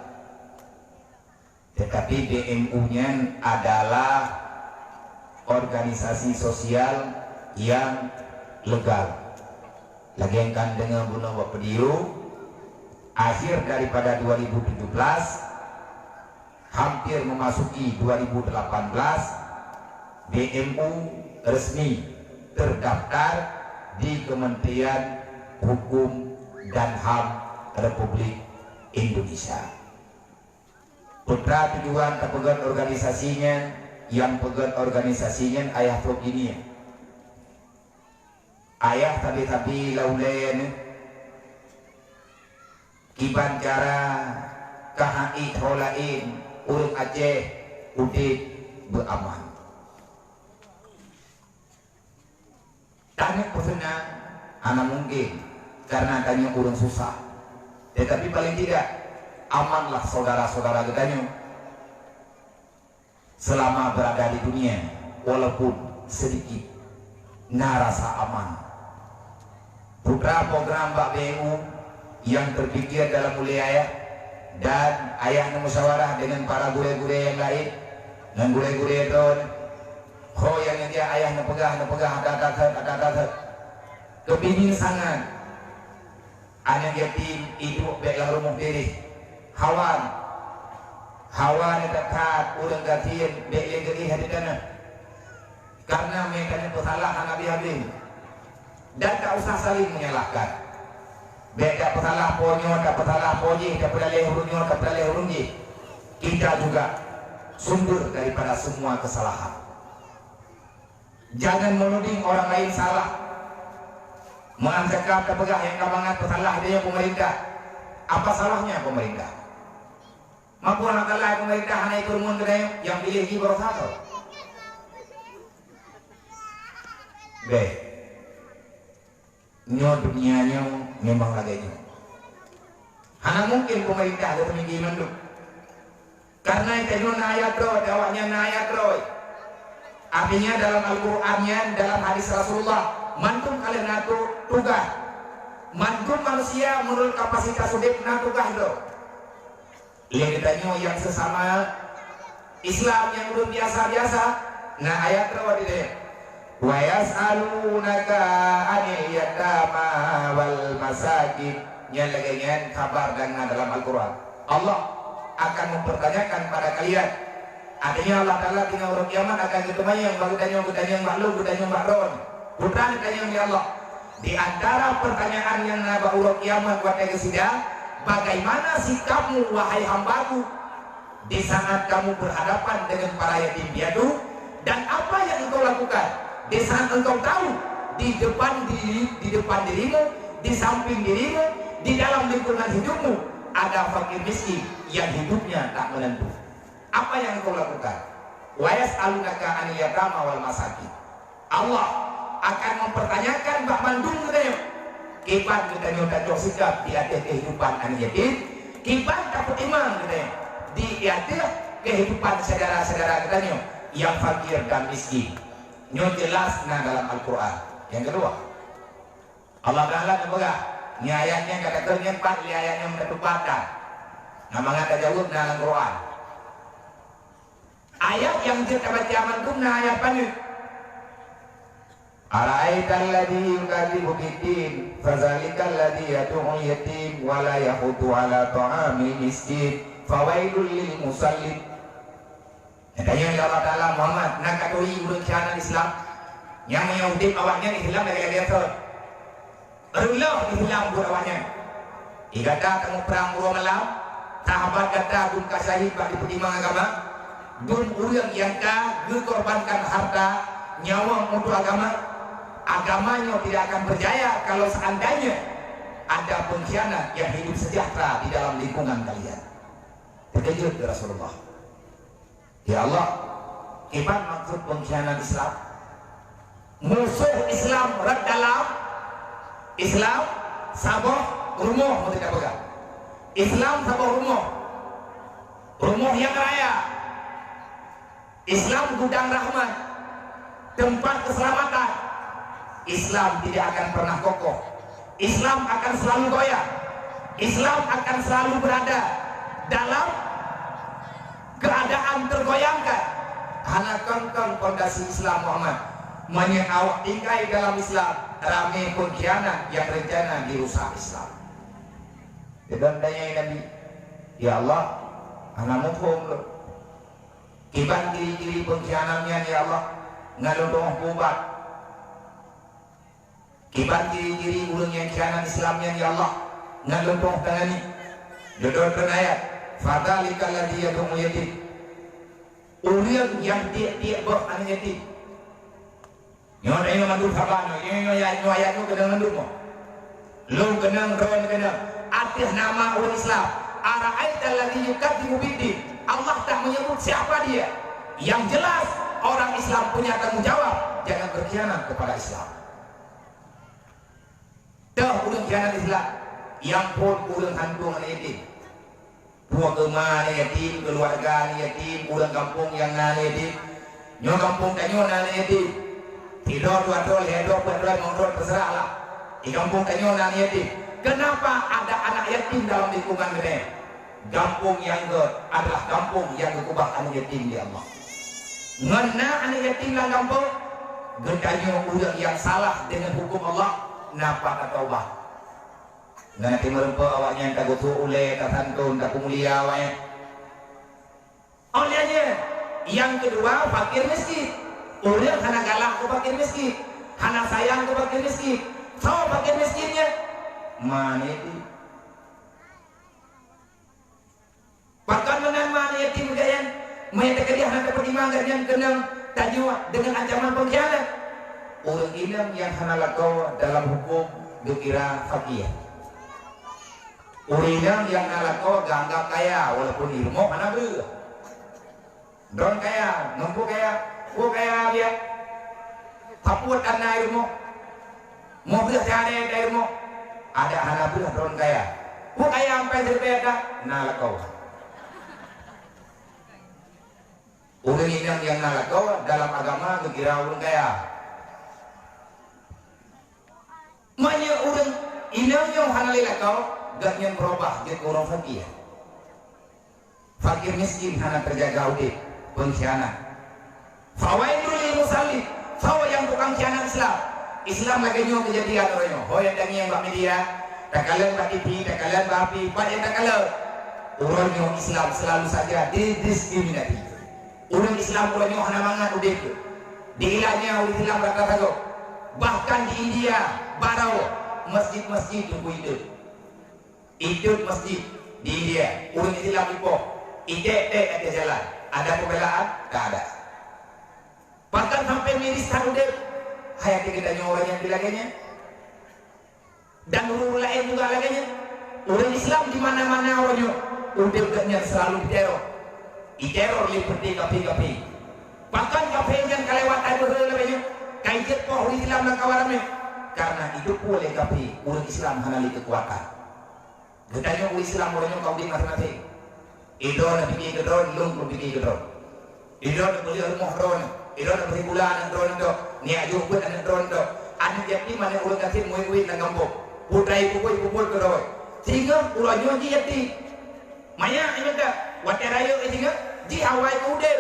tetapi BMU-nya adalah organisasi sosial yang legal. Lagikan dengan bunuh Bapediu akhir daripada 2017 hampir memasuki 2018 BMU resmi terdaftar di Kementerian Hukum dan HAM Republik Indonesia. Putra tujuan terpegang organisasinya, yang pegang organisasinya ayah Prof ini. Ayah tapi laulen kiban cara KHI holain urut Aceh udik beraman. Tanya pesenang anak mungkin karena tanya urun susah, tetapi paling tidak amanlah saudara-saudara katanya selama berada di dunia, walaupun sedikit narasa aman. Putra program Mbak BMU yang terpikir dalam mulia ayah dan ayah musyawarah dengan para gure-gure yang lain, dan gure-gure itu yang dia ayah nepegah ada kepingin sangat anak yatim hidup baiklah rumah diri hawan dekat ulang gatian baiklah geri haditana karena mereka ini kesalahan habis-habis dan tak usah saling menyalahkan. Beda pesalah ponyo, tak pesalah poji, tak pedalih hurunyo, tak pedalih hurunji. Kita juga sumber daripada semua kesalahan. Jangan menuding orang lain salah. Menganggap terpegah yang kamangan pesalah dia pemerintah. Apa salahnya pemerintah? Mampu anak kalah pemerintah hanya ikut mun kedai yang pilih di baru satu. Baik. Nyo dunianya memang laganya. Hanya mungkin pemerintah ada pemikiran tu. Karena itu ayat roh, awaknya ayat roh. Artinya dalam Al-Qur'annya, dalam hadis Rasulullah, mantum kalian natu tugas. Mantum manusia menurut kapasitas hidup natu tugas tu. Yang ditanya yang sesama Islam yang belum biasa-biasa. Nah ayat roh di dia. Wa yas'alunaka 'anil yatama wal masakin. Yang laginya kabar dengan dalam Al-Qur'an. Allah akan mempertanyakan pada kalian. Artinya Allah Ta'ala tinggal orang kiamat akan ketemu yang maklum, yang makron. Putra ditanya oleh Allah. Di antara pertanyaan yang naba orang kiamat buat sidang, bagaimana sikapmu wahai hambaku di saat kamu berhadapan dengan para yatim piatu, dan apa yang engkau lakukan di saat engkau tahu di depan dirimu, di samping dirimu, di dalam lingkungan hidupmu ada fakir miskin yang hidupnya tak menentu. Apa yang engkau lakukan? Wa yas'alunaka 'anil yatama wal masakin. Allah akan mempertanyakan Mbak Mandung katanya. Kipan katanya tak sikap di atas kehidupan anak yatim, kipan dapat iman katanya di atas kehidupan saudara-saudara katanya yang fakir dan miskin. Nyo jelas dalam Al-Qur'an. Yang kedua, Allah Ta'ala berkata, ini ayatnya kata-kata empat, ini ayatnya menetupkan. Nah, mengata jauh dalam Al-Qur'an. Ayat yang kita baca mantum nah ayat apa? Ara'aital ladzi yukadzibu bid-din fazalikal ladzi yad'u yatim wa la yahudu 'ala ta'amil miskin fawailul lil musallin. Katanya Allah Ta'ala Muhammad nak katui urut syariat Islam yang Yahudi awaknya Islam dari biasa. Berulah Islam buat awaknya. Igata kamu perang buruh malam, sahabat kata dun kasahid bagi pertimbangan agama. Dun urang yang ka dikorbankan harta nyawa untuk agama, agamanya tidak akan berjaya kalau seandainya ada pengkhianat yang hidup sejahtera di dalam lingkungan kalian. Terkejut Rasulullah. Ya Allah, iman maksud pengkhianat Islam, musuh Islam red dalam Islam sabah rumah mau tidak pegang. Islam sabah rumah yang raya. Islam gudang rahmat, tempat keselamatan. Islam tidak akan pernah kokoh. Islam akan selalu goyah. Islam akan selalu berada dalam keadaan tergoyangkan. Hanya kongkong fondasi Islam Muhammad. Banyak awak tingkai dalam Islam, ramai pengkhianat yang rencana dirusak Islam. Dan tanya Nabi, ya Allah, anak mukhum lo. Kiban kiri-kiri pengkhianatnya ya Allah, ngalodong kubat. Kiban kiri-kiri ulung yang khianat Islamnya ya Allah, ngalodong tangani. Dodol ayat, fadhalika alladhi yad'u yatim. Ulung yang dia bok anak yatim. Nyo ayo mandu sabano, nyo ayat nyo kena mandu mo. Lu kena ron kena. Artis nama orang Islam. Ara'aita alladhi yukadzibu bid-din. Allah tak menyebut siapa dia. Yang jelas orang Islam punya tanggung jawab, jangan berkhianat kepada Islam. Dah ulun khianat Islam, yang pun ulun hantung yatim. Buah kemana yatim, keluarga yatim, ulun kampung yang nana yatim. Nyo kampung kanyo nana yatim. Tidur dua tol, hidup berdua ngobrol terserahlah. Di kampung kanyo nana yatim. Kenapa ada anak yatim dalam lingkungan ini? Kampung yang adalah kampung yang kekubah anak yatim di Allah. Ngena anak yatim dalam kampung, gedanya udah yang salah dengan hukum Allah, napa kata ubah. Nanti merempa awaknya yang tak gutu ule, tak santun, tak mulia awaknya. Olehnya, yang kedua fakir miskin. Orang hana galak ke fakir miskin, hana sayang ke fakir miskin. Tahu fakir miskinnya? Mana itu? Bahkan menang mana yatim gayan, mayat kerja hana dapat dimanggarnya kena tajwa dengan ancaman pengkhianat. Orang ilang yang hana lakau dalam hukum dikira fakir. Orang ilang yang hana lakau ganggap kaya walaupun ilmu hana ber. Don kaya, nampu kaya, ku kaya dia. Tapuat karena ilmu, mau beli cari ilmu. Ada anak belah don kaya. Ku kaya sampai berbeda, nalakau. Orang yang nalakau dalam agama dikira orang kaya. Banyak orang yang hanalilakau gak yang berubah jadi orang fakir. Fakir miskin hana terjaga udip, pengkhianat. Fawaidul lil musalli, fawa yang tukang khianat Islam. Islam lagi nyo kejadian orangnya. Hoy yang yang bak media, tak kalian bak TV, tak kalian bak api, banyak tak kalian. Orangnya Islam selalu saja didiskriminasi. Orang Islam orangnya hana mangan udip. Diilahnya oleh Islam rata-rata. Bahkan di India, barau masjid-masjid tunggu hidup. Hidup masjid di India, orang Islam itu ide-ide ada jalan. Ada pembelaan? Tak ada. Bahkan sampai miris udip. Hayati kita orang yang bilangnya dan orang lain juga laganya. Orang Islam di mana-mana orangnya udipnya selalu diteror. Diteror seperti kafe-kafe. Bahkan kafe yang kelewatan berlebihnya kaijat poh Islam dan kawarannya. Karena itu boleh kafe orang Islam hanali kekuatan. Katanya orang Islam orangnya kau di masing-masing. Itu nak bikin gedron, lung bikin gedron. Itu nak beli rumah drone. Itu nak beli bulan drone itu. Ni aja pun anak drone itu. Anak yatim mana orang kasih muih-muih nak kampung. Putrai pukul gedron. Sehingga ulangnya ji yatim. Maya ini tak. Water raya ini kan. Ji awal kuda.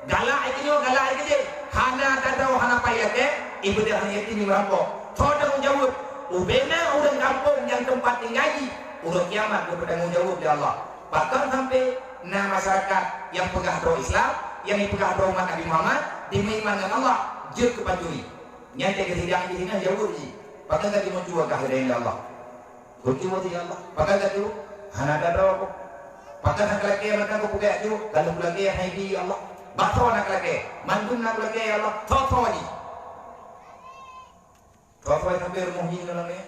Galak ini galak ini. Hana tak tahu hana payah ke. Ibu dia hanya yatim ni merampok. Kau tanggung jawab. Ubena orang kampung yang tempat tinggal. Urut kiamat bertanggung jawab di Allah. Bahkan sampai masyarakat yang pegang roh Islam, yang dipegang roh umat Nabi Muhammad, dimaimankan Allah, jauh kepajuri. Nyata kesidang di sini jauh ji. Bahkan tak cuma jua kehadiran Allah. Cuma di Allah. Bahkan tak jauh, hana ada roh aku. Bahkan nak lagi yang mereka aku punya jauh, lalu lagi yang haidi Allah. Bahawa nak lagi, mandum nak lagi ya Allah. Tahu ni. Tahu sampai rumah ni dalam ni.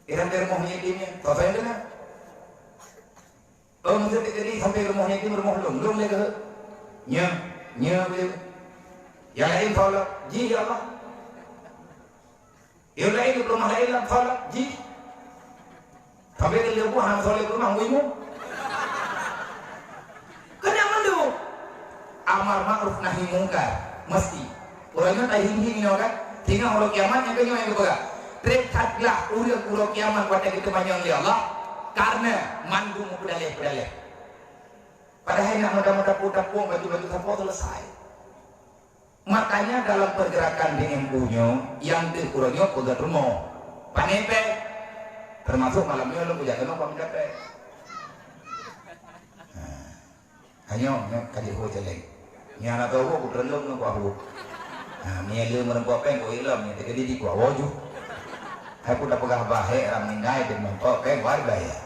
Sampai rumah ni ini, tahu yang mana? Oh, mesti jadi sampai rumahnya itu rumah belum lagi. Nya boleh. Yang lain follow, ji ya Allah. Yang lain rumah lain lah follow, ji. Sampai ke lebuh hang follow rumah wimu. Kena mandu. Amar ma'ruf nahi mungkar mesti. Orangnya tak hing-hing kan. Tinggal orang kiamat yang kenyo yang berpegang. Rekatlah urang kiamat pada kita banyak oleh Allah. Karena mandu mu pedalih. Padahal nak mudah-mudah putar puang baju-baju sampo selesai. Makanya dalam pergerakan BMU-nya yang dikurangnya pegat rumah panepe termasuk malamnya lo punya kenapa mencapai hanya kaji ho celeng nyana tahu ko terendam no ko mia le merempo peng ko ilam ni tegedi di ko waju aku dah pegah bahe ram ningai de merempo peng warga ya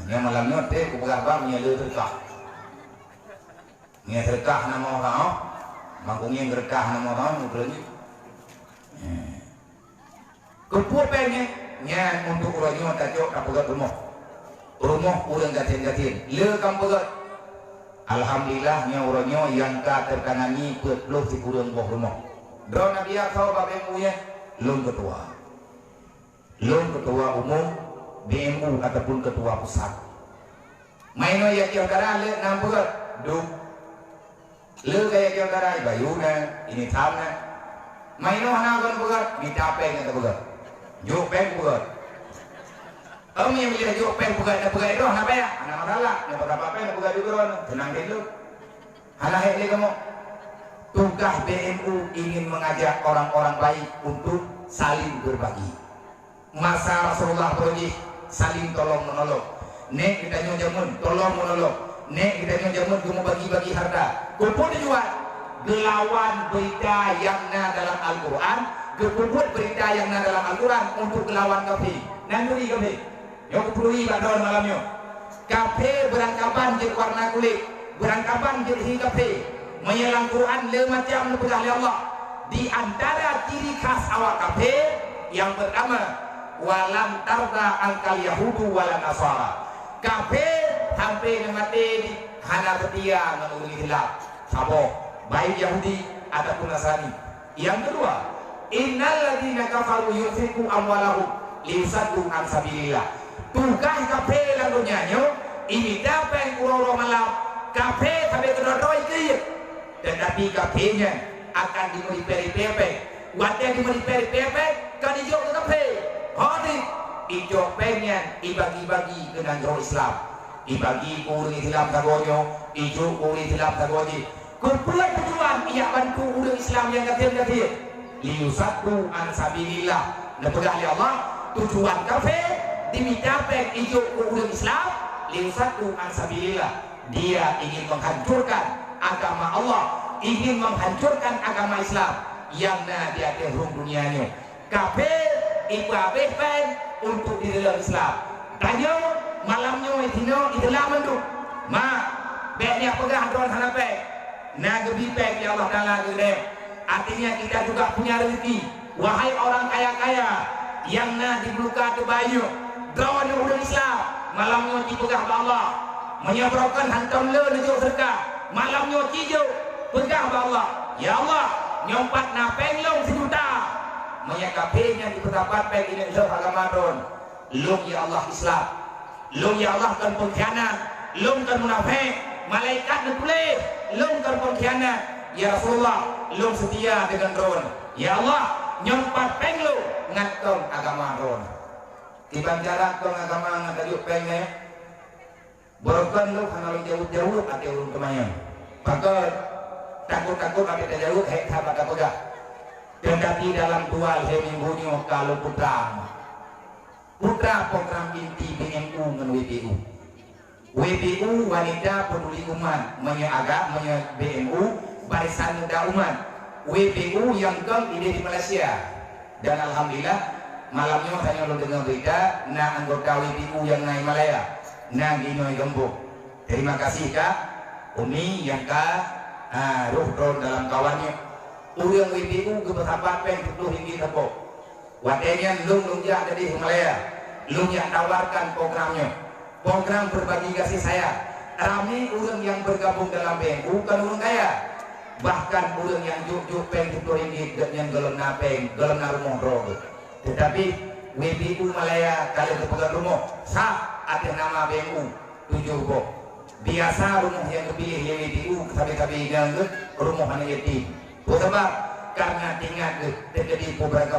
nya malamnya te ko pegah ba mia le terkah nama orang mangkungnya ngerekah nama orang udah kepua pengen nya untuk orangnya tajuk kapugat rumah urang gatin le kapugat alhamdulillah nya orangnya yang ka terkanani peluh si kurang boh rumah drona dia kau babemu ya lung ketua umum BMU ataupun ketua pusat maino ya kira kira le nampugat duk le kaya kaya darai bayuna ini thamna maino hana gon bugat ditape ngata bugat jo peng bugat ami yang lihat jo peng bugat na bugat roh na ba ana marala na berapa peng na bugat dulu tenang dulu hana hele kamu tugas BMU ingin mengajak orang-orang baik untuk saling berbagi masa Rasulullah beruji saling tolong menolong nek kita nyojamun tolong menolong nek kita nyojamun cuma bagi-bagi harta kumpul dijual gelawan berita yang na dalam Al-Quran kumpul berita yang na dalam Al-Quran untuk gelawan kafe nanduri kafe yang kupului badon malamnya kafe berangkapan jadi warna kulit berangkapan jadi kafe menyelang Quran le macam lepegah Allah di antara ciri khas awak kafe yang pertama walam tarda angkal yahudu walan nasara kafe sampai mati di hana setia menurut hilaf sabo baik Yahudi ataupun Nasrani. Yang kedua innal ladzina kafaru yunfiqu amwalahum lisaddu an sabilillah tugas kafe lalu nyanyo ini dapat uroro malam kafe sampai kedodoi ke tetapi kafenya akan diberi pepe waktu yang diberi pepe kan hijau ke kafe hati hijau pengen ibagi-bagi dengan roh Islam ibagi urang Islam sagonyo ijo urang Islam sagoji kumpulan tujuan ia bantu urang Islam yang katil liusatu an sabilillah lepegah li Allah tujuan kafe dimintakan ijo urang Islam liusatu an sabilillah dia ingin menghancurkan agama Allah ingin menghancurkan agama Islam yang na dia terung dunianya kafe ibabe pen untuk di dalam Islam tanya malamnya itu di dalam itu ma beknya pegang drone hanape na gebi pek ya Allah taala gede artinya kita juga punya rezeki wahai orang kaya-kaya yang na dibuka tu bayu drone udah Islam malamnya dipegang Allah menyabarakan hantam le nejo sedekah malamnya hijau pegang Allah ya Allah nyompat na penglong sejuta menyakapenya di pendapat pek ini agama drone lu ya Allah Islam lu ya Allah kan pengkhianat lu kan munafik malaikat dan boleh lu kan pengkhianat ya Rasulullah lu setia dengan drone ya Allah nyompat peng lu ngatong agama drone tibang jarak tong agama ngatayuk pengnya borokan lu karena lu jauh-jauh ati urun kemayan maka takut-takut ati jauh hek sahabat pegah tetapi dalam dual minggunya kalau putra program inti BMU dengan WPU wanita peduli umat menyaga BMU barisan muda umat WPU yang ide di Malaysia dan alhamdulillah malamnya saya lo dengar berita na anggota WPU yang naik Malaya na ginoi gembok terima kasih Kak Umi yang roh dalam kawannya urang WPU ke bersahabat pen 10 ringgit tepuk watenya lung jak dari Himalaya lung yang tawarkan program berbagi kasih saya ramai orang yang bergabung dalam BMU kan orang kaya bahkan orang yang juk peng 10 ringgit yang gelem napeng gelem rumah roh tetapi WPU Malaya kalau kepegang rumah sah atas nama BMU 7 kok biasa rumah yang kepilih WPU tapi yang rumah hanya yatim sebab karena tinggal terjadi beberapa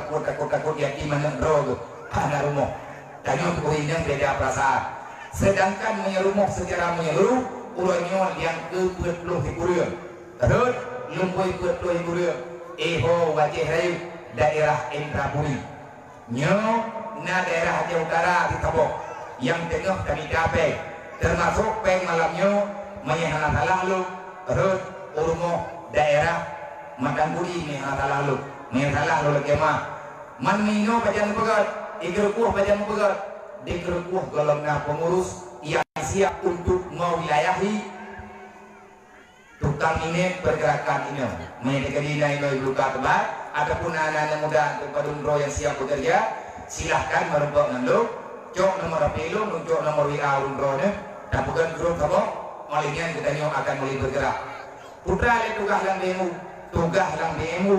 takut yatim menengro pada rumah tanya yang beda perasaan sedangkan menyerumah secara menyeluruh ulangnya yang ke-20 hiburan terus lumpui ketua ibu dia Eho wajah rayu daerah Indrapuri nyo na daerah Aceh Utara di Tabok yang tengah kami capai termasuk peng malamnya menyehana lalu terus urumo daerah Madangkuri menyehana lalu kemah man mino bajan pegat igerkuh bajan pegat digerkuh golongan pengurus yang siap untuk mewilayahi tukang ini pergerakan ini menyediakan nilai luka tebal ataupun anak-anak muda untuk padumro yang siap bekerja silahkan merupakan nanduk cok nomor pelu nuncuk nomor WA umroh dan bukan grup kamu olehnya kita akan mulai bergerak putra tugas lang demo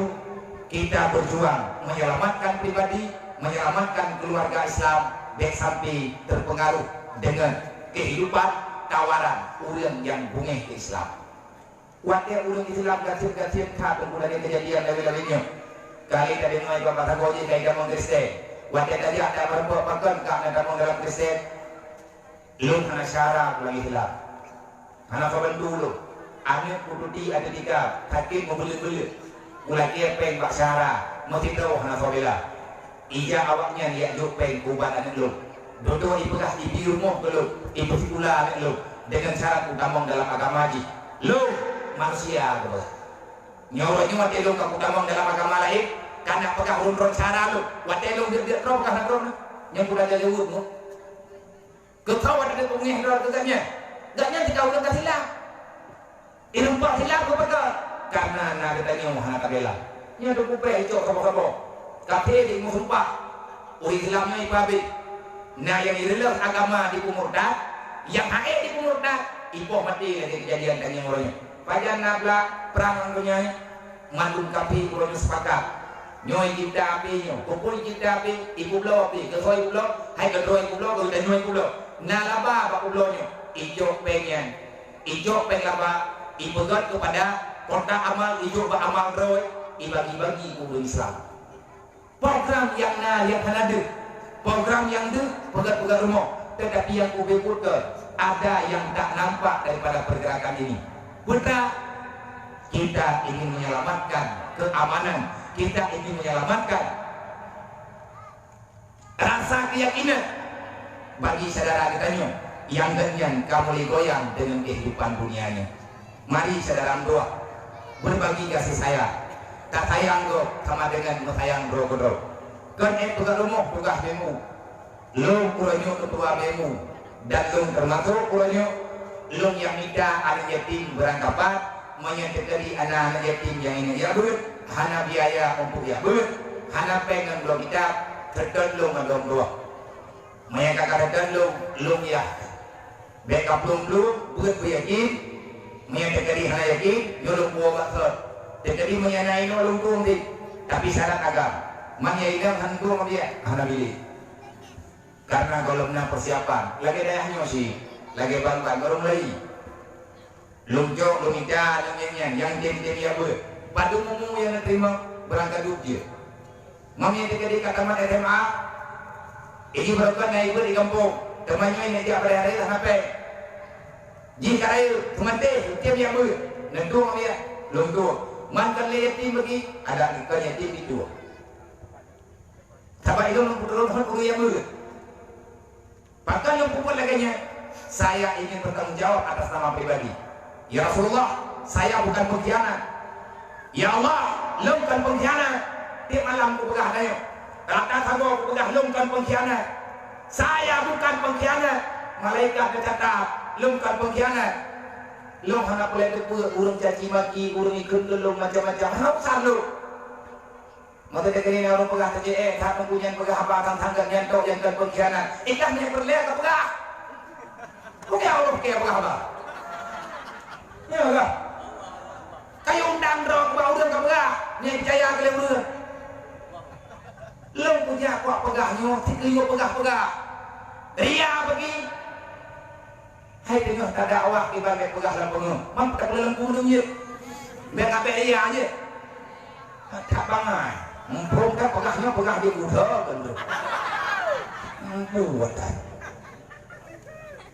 kita berjuang menyelamatkan pribadi menyelamatkan keluarga Islam dan sampai terpengaruh dengan kehidupan tawaran orang yang bungeh ke Islam wadah orang Islam gasir kata mulai kejadian lain-lainnya kali tadi mulai bapak tagoji kaya damang Kristen wadah tadi ada berbuat pakan kak damang dalam Kristen lu hana syarah lagi hilang hana kawan dulu anak kuduti ada tiga hakim membeli-beli mulai dia peng bak syarah mesti tahu hana kabila ija awaknya dia juk peng kubat anak lu dodo ipegah di birumoh belum ibu pula anak lu dengan syarat utamong dalam agama haji lu manusia gitu nyoroknya mati lu kamu utamong dalam agama lain karena pegah runron syarah lu wate lu dia roh pegah runron yang kuda jadi wudmu ketawa ada pengeh roh katanya gaknya dikau udah silang irumpah silang ku pegah karena nak katanya hana kabela nya do kupe ijo kabo-kabo kate di musumpah uri Islamnya ibabe nah yang ireleh agama di kumurdat yang hae di kumurdat ipo mati lagi kejadian dan yang orangnya pajan nabla perang punya mandung kapi kurangnya sepakat nyoi kita api kumpul kita api ibu blo api kesoi ibu blo hai kedoi ibu blo dan nyoi ibu blo nalaba pak blo nya ijo pengen ijo peng laba ibegat kepada kota amal ijo ba amal roy ibagi-bagi kubu Islam program yang hadir program yang deh pegat-pegat rumah tetapi yang kubekutkan ada yang tak nampak daripada pergerakan ini benar kita ingin menyelamatkan keamanan kita ingin menyelamatkan rasa keyakinan bagi saudara kitanya yang ganyan kamu goyang dengan kehidupan dunianya mari saudara doa berbagi kasih sayang tak sayang go sama dengan sayang bro kan pegang rumah tugas bemu lu kurangnya ketua bemu dan lu termasuk kurangnya lu yang nikah anak yatim berangkapan menyedekati anak-anak yatim yang ini ya ber hana biaya untuk ya ber hana pengen belum kita terden lu ngadom doa mereka katakan lu ya backup lu buat yakin menyedekati hana yakin nyolong buah bakso jadi menyanai lu di tapi syarat agama manya idam hantu dia hana pilih karena golongnya persiapan lagi dayahnya sih lagi bangga gorong lagi lumjok lumida lumenya yang tim ya ber padu mumu yang terima berangkat duk dia mami dekat kataman SMA ini berangkat naik ber di kampung temannya ini dia berhari sampai jika ayo teman teh tim yang ber nentu dia lumjok mantan yatim bagi ada ikan yatim itu sampai itu memperlukan guru yang mulia. Bahkan yang puput lagi saya ingin bertanggung jawab atas nama pribadi. Ya Rasulullah, saya bukan pengkhianat. Ya Allah, lu bukan pengkhianat. Tiap malam ku pegah dayo. Kata sago ku pegah lu bukan pengkhianat. Saya bukan pengkhianat. Malaikat bercatat, lu bukan pengkhianat. Lu hanya boleh kepu urang caci maki, urang ikut lu macam-macam. Hap salu. Mata dekani orang pegah saja tak mempunyai pegah apa akan tangga nyentok yang dan pengkhianat ikan yang berlihat ke pegah bukan Allah kaya pegah apa ya enggak kayu undang dong ke bawah ke pegah yang percaya ke lebar lu punya kuat pegahnya tikliyo pegah-pegah ria bagi hai tengah tak ada awak ibarat pegah dalam pengung mampu dalam gunungnya biar ngabek ria aja tak bangai mumpung kan pegahnya pegah di muda kan buat kan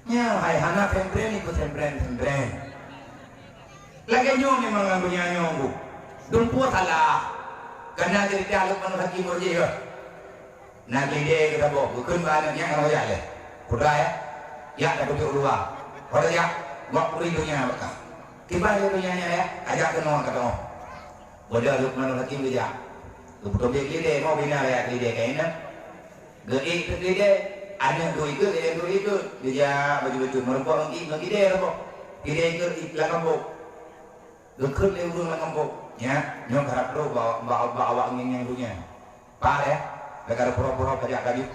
ya hai hana fembren ikut fembren Lagi nyo memang punya nyong bu. Dumpu salah. Karena jadi dialog manu hakim berje ya. Nak lide kita bawa bukan banyak yang kalau ya le. Kuda ya. Ya tak betul dua. Kalau ya buat puri dunia apa? Tiba dunia ya. Ajak kenal ketemu. Bodoh lu manu hakim berje. Lu betul dia lide mau bina ya lide kayaknya. Geik lide. Ada dua itu dia baju-baju merempok lagi dia apa? Dia ikut iklan kampung. Lekut le urung lang kampung. Ya, nyong harap tu bawa angin yang dunia. Pak ya, negara pura-pura kerja kali.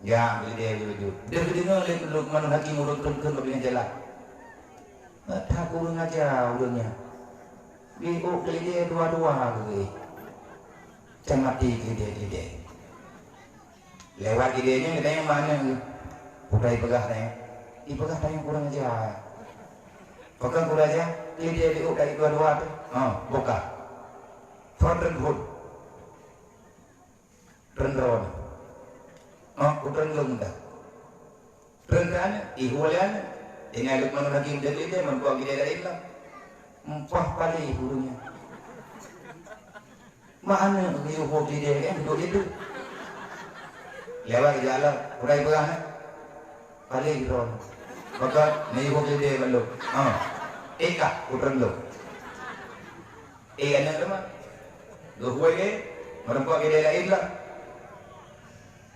Ya, beli dia baju. Dia dengar le lu manu hakim urung turun beli jalan. Tak urung aja urungnya. Di beli dia dua-dua gitu. Jangan mati dia. Lewat idenya kita yang mana budaya pegah tanya ipegah tanya kurang aja pegang kurang aja dia dari dua-dua tu buka Thornton Hood Rendron Rendron dah Rendron ihulan dengan lukman hakim dari dia membuat dia dari itu empah pali burungnya mana ihuh dia kan duduk itu lewat jalan, udah ibu kan? Kali itu, maka ni ibu dia belum. Eka, utang lo. Eka ni apa? Dua ni, merempat dia lain lah.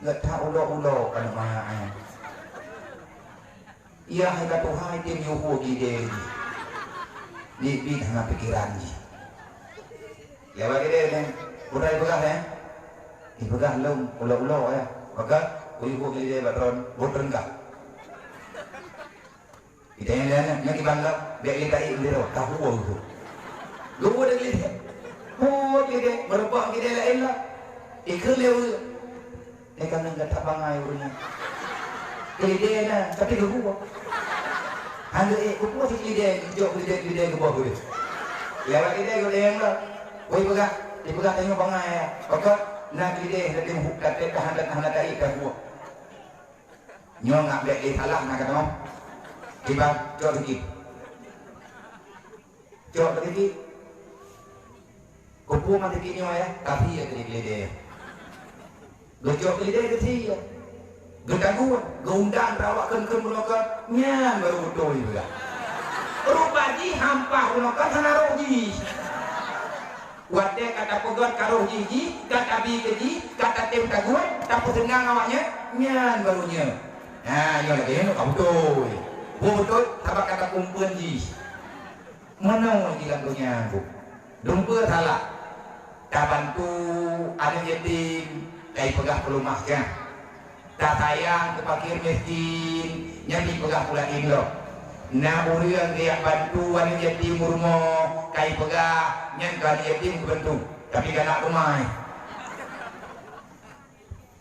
Nggak tahu ulo kan mana? Ia hanya Tuhan yang yuhu dia ni tengah pikiran ni. Lewat dia ni, udah ibu kan? Ibu kan ulo ya. Maka ibu dia batron botren ka. Kita yang nak ibalah biar kita ibu tahu itu. Lupa dah kita. Oh kita berubah kita lain lah. Ikut lewu. Mereka nak tak bangai urusnya. Kita na tapi lupa. Hanya lupa si kita jauh kita ke bawah dia. Lewat kita yang lah. Ibu kan tengok bangai. Maka nak lide nanti buka tahan kai kan buat. Nyong nak biar salah nak kata mau. Tiba jauh lagi. Kupu mati kini ya, tapi ya lide. Gojok lide kecil ya. Gedaguan, geundan rawakkan menolokan nyan baru betul juga. Rupaji hampah menolokan sana roji. Wate kata pegot karuh gigi, kata bi keji, kata tem kaguan, tapi senang awaknya, nyan barunya. Nah, yang lagi ni kau betul. Betul, sabak kata kumpulan ji. Mana lagi lagunya bu? Dumpa salah. Tak bantu anak yatim, kai pegah pelumahnya. Tak sayang ke fakir miskin, nyati pegah pula indok. Nah uriang dia bantu anak yatim murmo, kai pegah nyan kali yatim bantu, tapi kena rumah.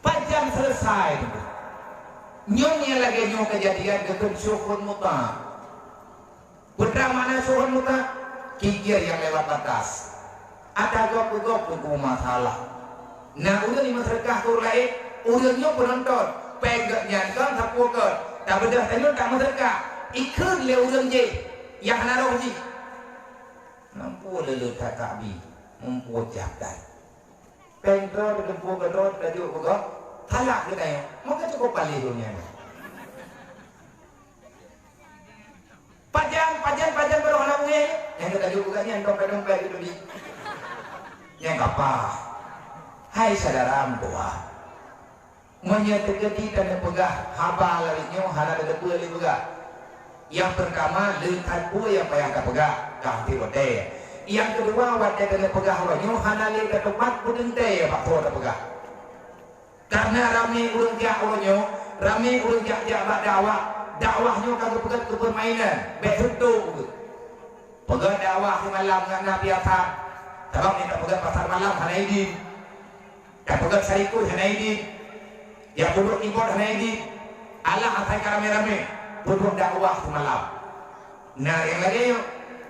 4 jam selesai. Nyonya lagi nyonya kejadian ke syukur muta. Betul mana syukur muta? Kikir yang lewat batas. Ada gop pun masalah. Nah udah di masyarakat kurlain, udahnya penonton, pegang nyankan sapukan. Tak bedah tanya tak masyarakat. Ikut le udang je, yang naruh je. Nampu lelu tak kabi, mampu jabdan. Pengkau dempu gedor tajuk begok, talak kita ya. Maka cukup palih dunia. Pajang baru anak punya. Yang kita tajuk begoknya dompet itu di. Yang apa? Hai saudara tua. Menyetujui dan pegah haba larinya hana ada dua lagi pegah. Yang pertama lengkap pun yang payah kau pegah ganti rote. Yang kedua wadah dan pegah larinya hana lagi ke tempat pun ente pak tua pegah. Karena ramai urang jak orangnya, ramai urang jak bak dakwahnya kagak pegat ke permainan, betul. Pegat dakwah malam dengan biasa. Sebab ni tak pegat pasar malam hana ini. Tak pegat sarikul hana ini. Ya duduk import hana ini. Allah atai rame-rame duduk dakwah malam. Nah yang lagi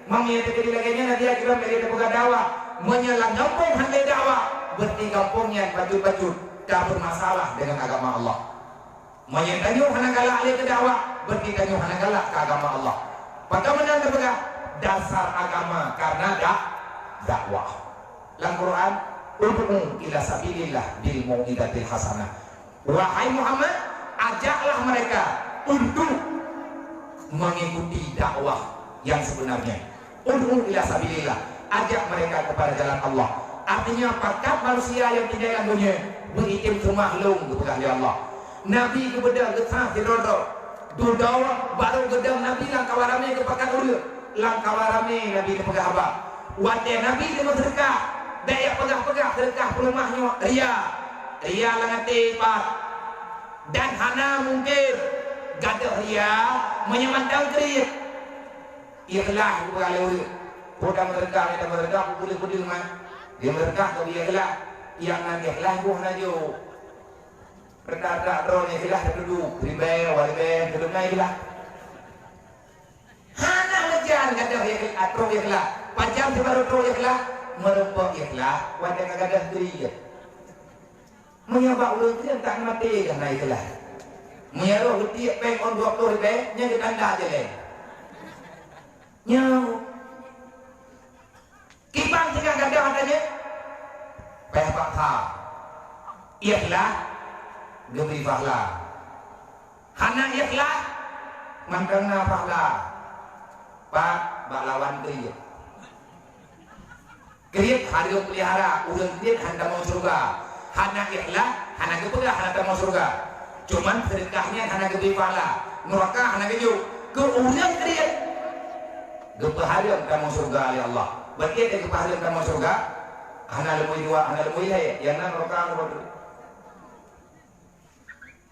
mami yang terjadi lagi nya dia kira mereka pegat dakwah menyelang kampung hana dakwah berarti kampungnya baju-baju tak bermasalah dengan agama Allah. Menyentanyu hana galak dia ke dakwah berarti tanyu hana galak ke agama Allah. Bagaimana terpegang dasar agama karena dakwah. Dalam Quran, ud'u ila sabilillah bil mau'izatil hasanah. Wahai Muhammad, ajaklah mereka untuk mengikuti dakwah yang sebenarnya. Ud'u ila sabilillah, ajak mereka kepada jalan Allah. Artinya pakat manusia yang tidak lagunya beritim semahlung kepada Allah. Nabi kepada getah tirodo dudawa baru gedang Nabi langkawarame kepakat ulu langkawarame Nabi kepakat apa wate Nabi dia bersedekah daya pegah-pegah sedekah pelumahnya ria langate pat dan hana mungkin gadah ria menyemantang kerit ikhlas kepada ulu podang sedekah boleh mah dia berkah ke dia ikhlas yang nanti ikhlas buah najo perkara drone ikhlas duduk ribe walibe duduk naik ikhlas hana ngejar gadah ikhlas atro ikhlas pajam baru tro ikhlas merempok ikhlas wadah gadah diri menyabak ulun dia tak mati dah naik ikhlas menyaruh tiap peng on 20 ribe nya ke tanda je le nyau kibang jika gadah katanya peh pakha ikhlas geberi pahala hana ikhlas mangkana pahala pak lawan kriya hari pelihara urang kriya handa mau surga hana ikhlas hana gepegah hana mau surga cuman sedekahnya hana geberi pahala neraka hana gejuk ke urang kriya gepahadeum ka mau surga oleh Allah berarti ada gepahadeum ka mau surga hana lemui dua hana lemui hai yang neraka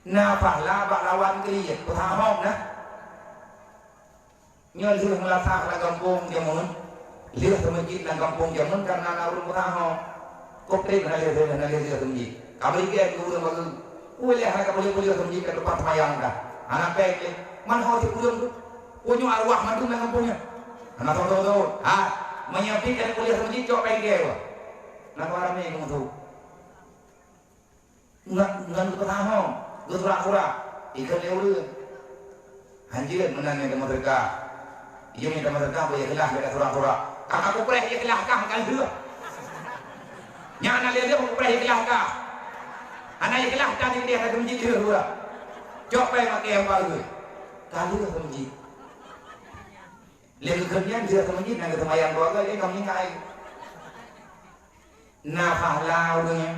na pahala bak lawan kriya paham nah nyol sudah melasa ke kampung jamun lihat ke masjid dalam kampung jamun karena narun paham kopre na lihat ke masjid kabel ke urang bagus boleh hana boleh ke masjid ke tempat mayang dah anak pek man ho ti urang punyo arwah mandu nang kampungnya anak tahu menyampaikan kuliah ke masjid cok pek ke nak warame kamu tu ngan paham gura-gura ikan leul hanjir menanya ke mereka ia minta mereka boleh ikhlas dekat gura-gura kakak kupreh ikhlas kah kan dulu nyana dia kupreh ikhlas kah anak ikhlas kan dia ke masjid dulu coba pakai yang baru kali ke masjid lagi kerjaan dia ke masjid nak ketemu yang keluarga dia kami ngai nafah urangnya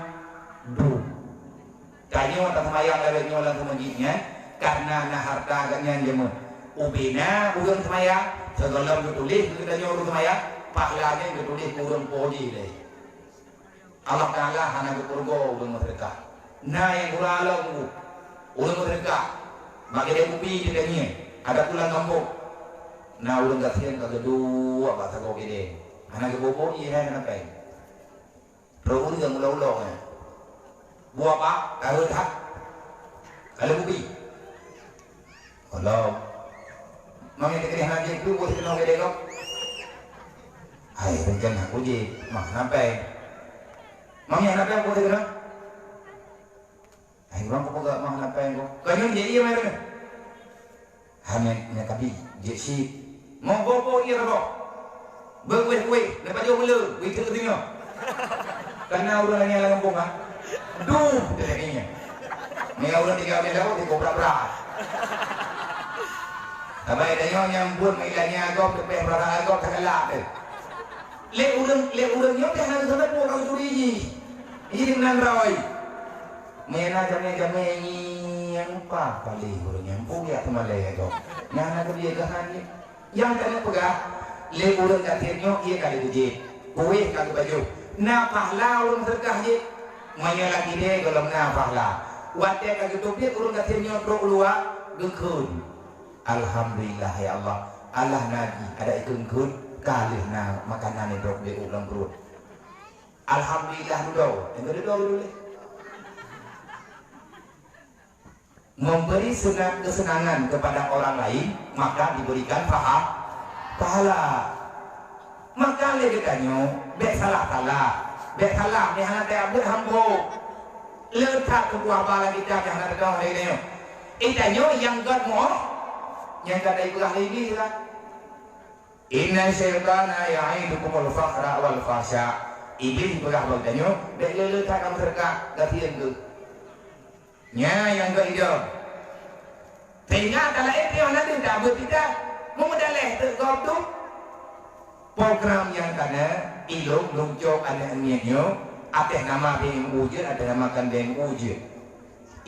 kanya mata semayang lewat nyolang ke masjidnya karena nah harta agaknya jemu ubina urang semayang segala ditulis kita nyuruh semayang pahalanya ditulis urang poji deh Allah Ta'ala hana kekurgo urang mereka nah yang kurang urang mereka bagi dia upi di dengnya ada pulang kampung nah urang kasihan kagak dua bahasa kau gede hana kebobo iya hana apa terus urang ulau-ulau buah pak kalau dah kalau bubi kalau mami teknik lagi tu buat kenal gede kau hai pengen aku je mah sampai mami yang apa buat kenal hai orang kau gak mah sampai kau kau jadi iya mana hanya tapi jadi mau bobo iya kau berkuih dapat jauh bela wih tengok karena orang yang langsung bunga duh dia ni orang 3 tahun di kobra berat tapi dia nyambut mailanya agak pe berat agak terkelak le urang nyo teh harus sampai orang curi ini dengan roy mena jame yang apa kali urang nyambung ya teman le itu nyana ke dia gahan yang kena pegah le urang katnyo ia kali bujit kuih kali baju na pahala urang sedekah je maya lagi dia kalau na pahala wate kagak topik urang katnyo pro luar gekun alhamdulillah ya Allah Allah nabi ada ikun kalih na makanan itu di ulang perut alhamdulillah dulu memberi kesenangan kepada orang lain maka diberikan pahala maka le katanya be salah ni hana ta abd hambo letak ke buah bala kita yang hana dah ini itanyo yang god mo yang kada ikut lagi lah Inna syaitana ya'idukumul fakhra wal fahsya. Iblis berah bertanya, dek lele tak kamu serka gatian ke? Nya yang ke hidup. Sehingga kalau itu yang nanti tak bertidak, memudaleh tergop tu. Program yang kana ilung lungcok anak niatnya, atas nama deng wujud, atas namakan deng wujud.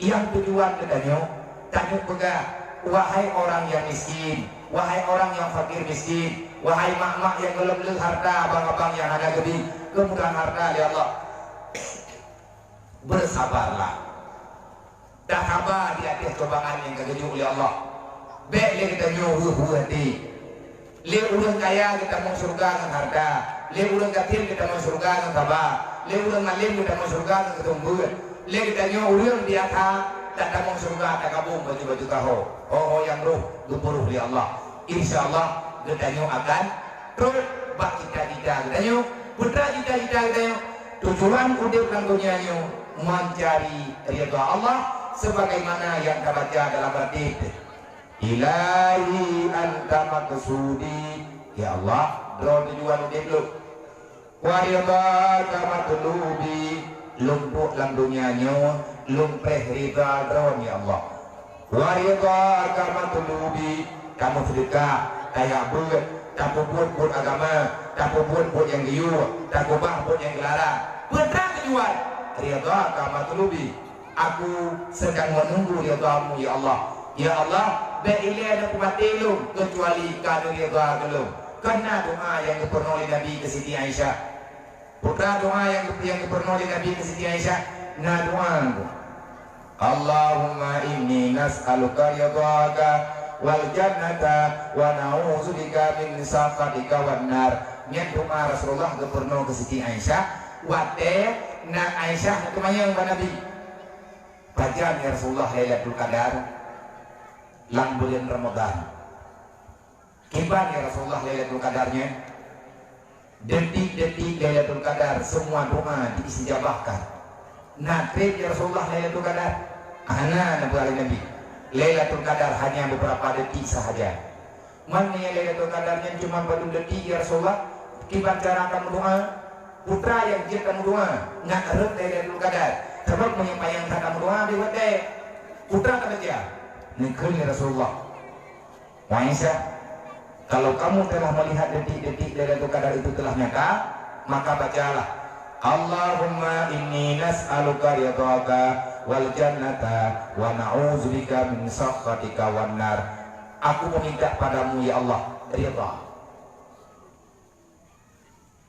Yang tujuan katanya, tanya pegah, wahai orang yang miskin, wahai orang yang fakir miskin, wahai mak-mak yang gelap-gelap harta, abang-abang yang ada gede kemudahan harta ya Allah, bersabarlah, dah sabar di atas cobaan yang kegejuk oleh Allah. Baiklah kita nyuruh hati, lihat orang kaya kita mau surga dengan harta, lihat orang kafir kita mau surga dengan sabar, lihat orang alim kita mau surga dengan ketumbuhan, lihat kita nyuruh orang di atas tak mau surga tak kabung baju-baju tahu. Oh yang roh geburuh di Allah. Insyaallah kita nyuruh akan terus bak cita-cita kita nyuruh putra cita-cita kita tujuan hidup dan dunianya mencari ridha Allah sebagaimana yang kita baca dalam hadis Ilahi anta maqsudi, ya Allah draw tujuan hidup lu wa ridha matlubi, lumpuh dalam dunianya lumpeh ridha draw ya Allah wa ridha matlubi, kamu sedekah kayak buat tak buat agama, tak buat yang giyu, tak buat yang dilarang. Benar tujuan ridha matlubi, aku sedang menunggu ridhamu ya Allah. Ya Allah, baiklah ada kumati lu kecuali kanu ridha dulu. Karena doa yang dipernah oleh Nabi ke Siti Aisyah. Putra doa yang dipernah oleh Nabi ke Siti Aisyah. Nah doa Allahumma inni nas'aluka ridhaka wal jannata wa na'udzubika min sakhatika wan nar. Nya doa Rasulullah gubernur ke Siti Aisyah wate na Aisyah kemayang ba Nabi baca ya Rasulullah Lailatul Qadar lang bulan Ramadan kiban ya Rasulullah Lailatul Qadarnya detik-detik Lailatul Qadar semua doa diistijabahkan. Nah trip ya Rasulullah Lailatul Qadar ana Nabi Lailatul Qadar hanya beberapa detik sahaja. Mana yang Lailatul Qadarnya cuma pada detik ya Rasulullah. Kibat cara kamu doa, putra yang dia kamu doa, nggak harus Lailatul Qadar. Sebab menyampaikan kamu doa di wate putra kerja. Nikah ya Rasulullah. Aisyah, kalau kamu telah melihat detik-detik Lailatul Qadar itu telah nyata, maka bacalah Allahumma inni nas'aluka ridhaka wal jannata wa na'udzubika min sakhatika wan nar. Aku meminta padamu ya Allah ridha.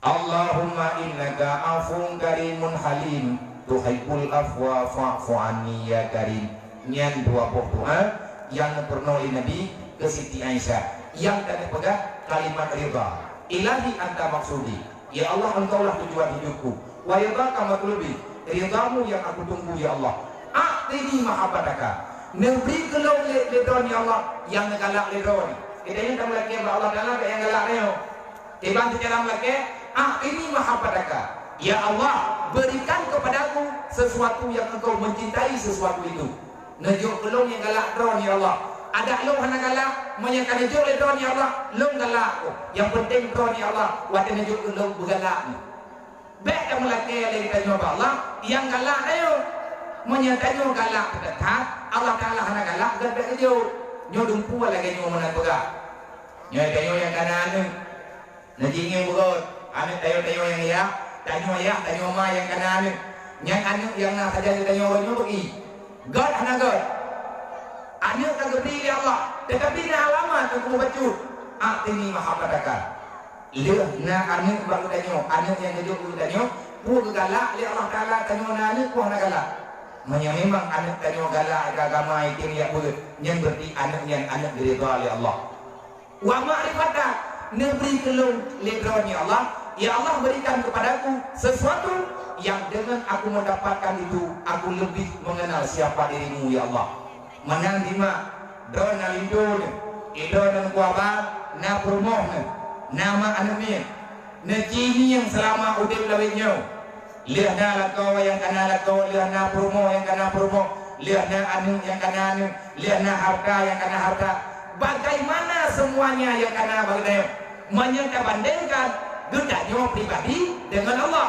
Allahumma innaka afun karimun halim tuhibbul afwa fa'fu anni ya karim. Nyan dua doa yang pernah oleh Nabi ke Siti Aisyah yang tadi pegang kalimat ridha. Ilahi anta maksudi, ya Allah engkaulah tujuan hidupku. Wa ridhaka matlubi, ridhamu yang aku tunggu ya Allah. A'tini mahabbataka, neberi kelong ledon ya Allah yang galak ledon. Kita ini tak lagi Allah Taala yang galak neo. Tiba secara lagi ini mahabbataka, ya Allah berikan kepadaku sesuatu yang engkau mencintai sesuatu itu. Nejuk kelong yang galak don ya Allah. Ada long hana galak menyakan nejuk ledon ya Allah. Long galak yang penting don ya Allah. Wate nejuk kelong bergalak ni. Baik kamu lagi yang kita nyoba Allah yang galak ayo menyatanya galak dekat Allah Taala hana galak gede aja nyodung pua lagi nyoba mana pegak nyoba yang kanan najingin burut ane tayo yang ya tayo ma yang kanan yang ane yang nak saja tayo pergi God hana God ane tak beri ya Allah tetapi na alamat aku baca ini mahabbataka lihat na ane baru tayo ane yang kedua tayo pua galak li Allah Taala tayo na ane pua hana galak memang anak tayo galak agama itu yang boleh yang berarti anak yang anak diridha oleh Allah. Wa ma'rifata neberi kelung ledron ya Allah. Ya Allah berikan kepadaku sesuatu yang dengan aku mendapatkan itu aku lebih mengenal siapa dirimu ya Allah. Menang lima don alindun idon kuaban na promoh nama anaknya najini yang selama udip lawinyo. Lihatlah kau yang kana kau, lihatlah promo yang kana promo, lihatlah anu yang kana anu, lihatlah harta yang kana harta. Bagaimana semuanya yang kana bagaimana? menyandabandingkan gendaknya pribadi dengan Allah.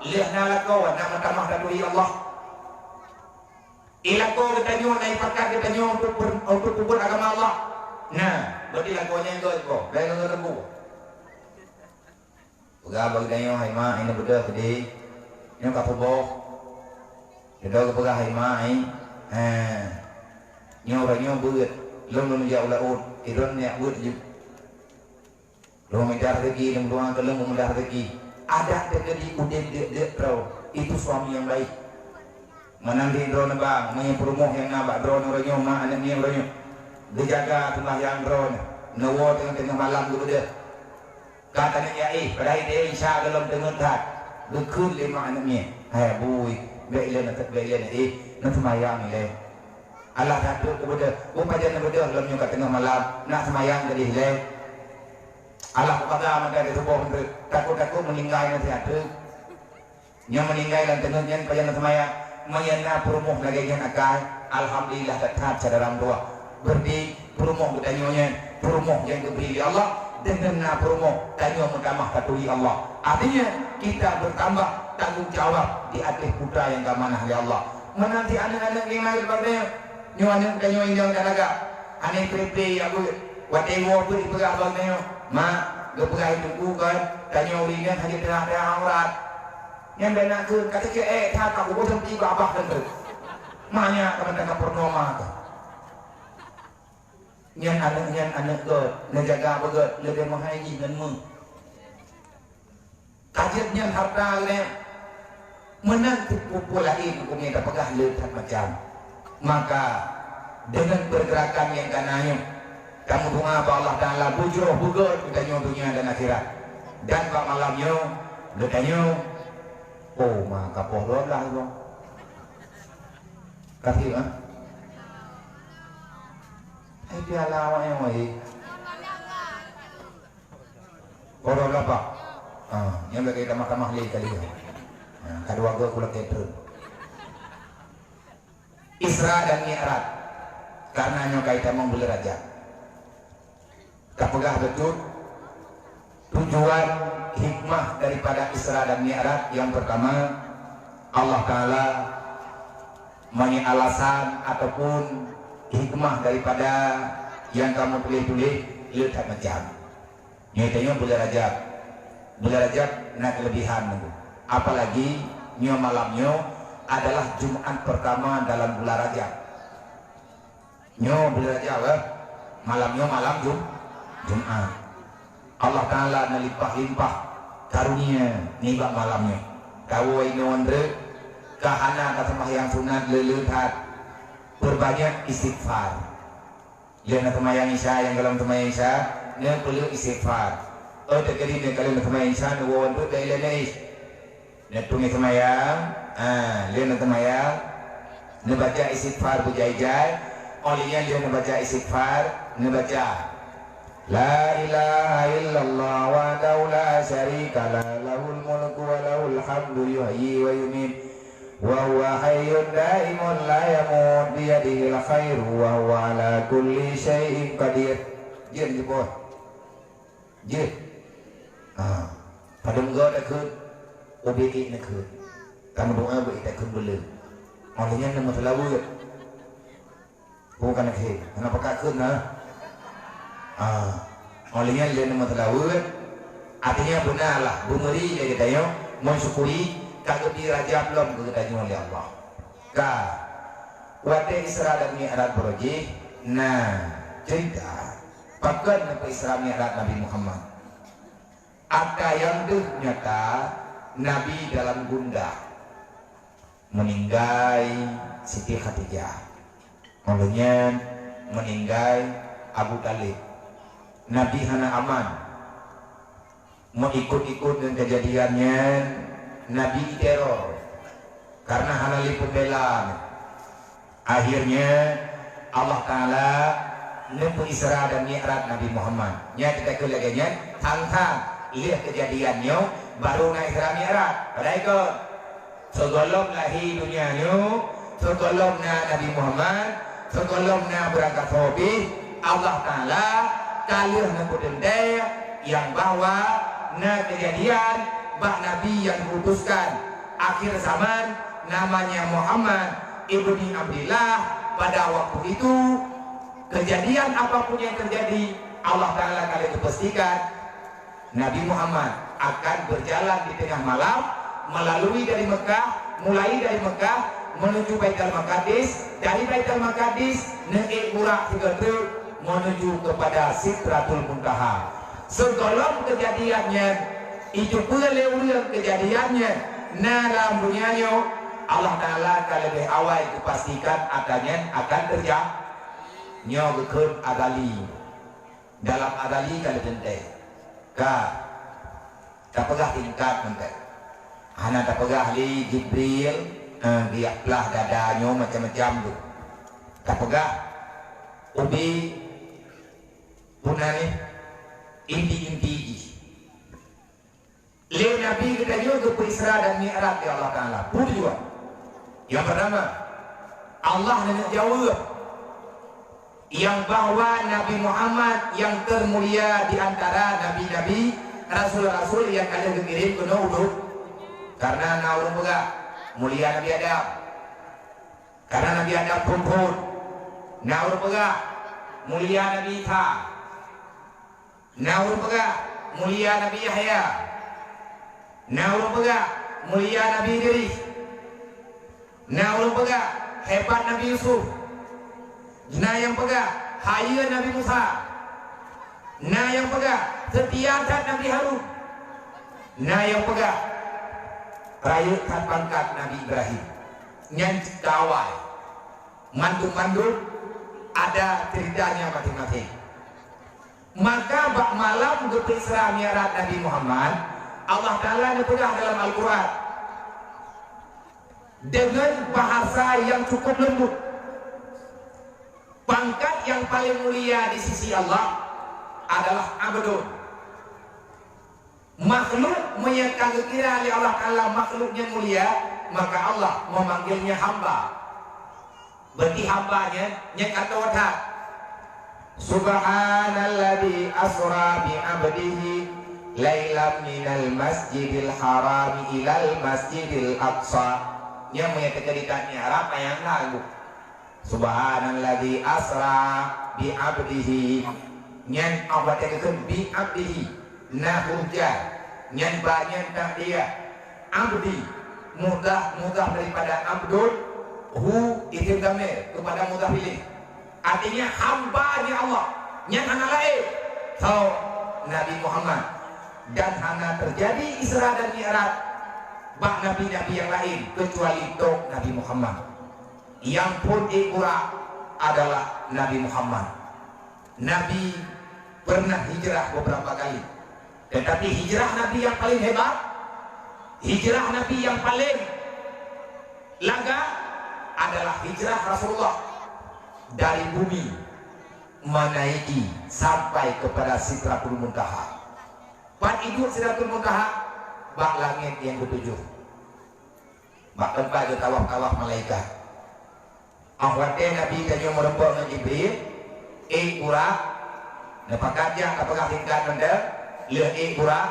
Lihatlah lakau nak mentamah dari Allah. Ilako gendaknya naik pakat gendaknya untuk kubur agama Allah. Nah, berarti lakuannya itu kok. Lain lembu. Pegah bagainya hai mak ini betul tadi. Ini kapuboh. Kita ke pegah hai mak ini. Nyoranya beut. Lom jauh laut. Ironnya beut je. Lom mendah rezeki, lom doang ke lom mendah rezeki. Ada terjadi udin dia terau. Itu suami yang baik. Menanti drone bang, menyempurmoh yang nabak drone orangnya mak anak ni orangnya. Dia jaga tulah yang drone. Nawa tengah malam dulu dia. Katanya ya pada dia insya dalam tengah tak dekun lima anaknya. Hai bui, bailan atau bailan nak semayang ni. Allah takut kepada upajan kepada dalamnya kat tengah malam nak semayang jadi le. Allah kata maka dia sebab takut meninggal nanti ada. Yang meninggal dan tengahnya pajan semayang menyana perumuh lagi yang akan alhamdulillah tetap cadaran doa. Berdi perumuh bertanya perumuh yang diberi Allah. Dengan promo tanya mentamah katui Allah. Artinya kita bertambah tanggung jawab di atas putra yang kemanah oleh Allah. Menanti anak-anak yang lahir padanya nyonya tanya yang dalaga. Anak pepe aku watewo pun dipegah padanya. Mak, gepegah itu kan tanya ulinya hanya tengah aurat. Yang benar ke kata ke tak aku bosan tiga abah dan tu. Maknya kamu tengah purnama tu. Nyan anak ke menjaga begat lebih menghaji dan kajian harta ni menanti kumpul lagi punya tak pegah letak macam maka dengan pergerakan yang kananya kamu doa apa Allah Ta'ala bujur begat kita dunia dan akhirat dan pak malamnya letanya oh maka pohon lah itu kasih piala awak yang baik. Korang apa? Yang bagi kita mahkamah lagi kali ya. Kedua gua kulat itu. Isra dan Mi'raj. Karenanya kita membeli raja. Kapegah betul tujuan hikmah daripada Isra dan Mi'raj yang pertama Allah Ta'ala punya alasan ataupun hikmah daripada yang kamu tulis-tulis letak macam nyatanya bulan Rajab nak kelebihan itu apalagi nyo malamnya adalah Jumat pertama dalam bulan Rajab nyo bulan Rajab malamnya malam Jumat Allah Ta'ala melimpah-limpah karunia nibak malamnya kau ini wonder kahana kata yang sunat lelehat berbanyak istighfar. Yang temayang Isya yang dalam temayang Isya, yang perlu istighfar. Terjadi dengan kalau temayang Isya nuwun tu dah ilai. Nak tungi temayang, lian temayang, nak baca istighfar berjai-jai. Olehnya lian baca istighfar, nak baca La ilaha illallah wa la syarika lahul mulku wa lahul hamdu yuhyi wa yumiit. Wa huwa hayyun daimun la yamut biyadihil khairu wa huwa ala kulli syai'in qadir. Jin je boy. Jin. Pada muka dah kun. Obeki nak kun. Kamu doa baik tak kun boleh. Olehnya nama terlalu. Bukan nak he. Kenapa kak kun Olehnya dia nama terlalu. Artinya benarlah. Bumeri dia kata yo. Mensyukuri kalau di Raja belum ketanya oleh Allah. Wate Isra dan Mi'raj beroji. Nah, cerita pakai Nabi Isra Mi'raj Nabi Muhammad. Ada yang tu nyata Nabi dalam gundah meninggal Siti Khadijah. Olehnya meninggal Abu Talib. Nabi hana aman. Mau ikut-ikut dengan kejadiannya. Nabi teror karena halali pembelaan. Akhirnya Allah Ta'ala nempuh Isra dan Mi'raj Nabi Muhammad. Ya kita kelaganya tantang lihat kejadiannya baru naik Isra Mi'raj. Pada ikut segolong lahir dunianya, segolong Nabi Muhammad, segolong berangkat hobi Allah Ta'ala kalih nempuh dendai yang bahwa kejadian bah Nabi yang diutuskan akhir zaman namanya Muhammad ibni Abdillah. Pada waktu itu kejadian apapun yang terjadi, Allah Ta'ala kali pastikan Nabi Muhammad akan berjalan di tengah malam melalui dari Mekah, mulai dari Mekah menuju Baitul Maqdis, dari Baitul Maqdis naik burak 3 truk menuju kepada Sidratul Muntaha. Segolong kejadiannya itu pula lewat kejadiannya dalam dunianya Allah Ta'ala kalau lebih awal dipastikan adanya akan terjadi nyogekun adali dalam adali kalau tentai tak pegah tingkat tentai hana tak pegah li Jibril dia pelah dadanya macam-macam tu tak pegah ubi punani inti-inti le Nabi kita juga ke Isra dan Mi'raj ya Allah Ta'ala pun juga yang pertama Allah nak jawab yang bahwa Nabi Muhammad yang termulia di antara nabi-nabi, rasul-rasul yang kalian kirim ke Nuh karena naurun juga mulia Nabi Adam. Karena Nabi Adam perempuan. Naurun juga mulia Nabi Isa. Naurun juga mulia Nabi Yahya. Naurun juga mulia Nabi Idris. Naurun juga hebat Nabi Yusuf. Nah yang pegang haya Nabi Musa. Nah yang pegang setia Nabi Harun. Nah yang pegang raya pangkat Nabi Ibrahim. Yang kawal mandu-mandu ada ceritanya masing-masing. Maka bak malam ke Isra Mi'raj Nabi Muhammad, Allah Ta'ala pegang dalam Al-Quran dengan bahasa yang cukup lembut. Pangkat yang paling mulia di sisi Allah adalah abdun. Makhluk yang kira oleh Allah Ta'ala makhluknya mulia, maka Allah memanggilnya hamba. Berarti hambanya yang kata wadah Subhanalladzi asra bi abdihi lailam minal masjidil haram ilal masjidil aqsa. Yang menyatakan apa yang lalu Subhanalladzi asra bi abdihi nyan abadkan bi abdihi na hujjah nyan banyak tak dia abdi mudah daripada abdul hu itu damir kepada mudah pilih artinya hamba-Nya Allah nyan anak lain so Nabi Muhammad dan hanya terjadi Isra dan Mi'raj bak nabi-nabi yang lain kecuali tok Nabi Muhammad yang pun ikura adalah Nabi Muhammad. Nabi pernah hijrah beberapa kali, tetapi hijrah Nabi yang paling hebat, hijrah Nabi yang paling laga adalah hijrah Rasulullah dari bumi menaiki sampai kepada Sidratul Muntaha. Pada hidup Sidratul Muntaha bak langit yang ketujuh, bak tempat ke tawaf-tawaf malaikat. Awatnya Nabi kanya merempok dengan Jibril kurang dapat gajah apakah tingkat benda le kurang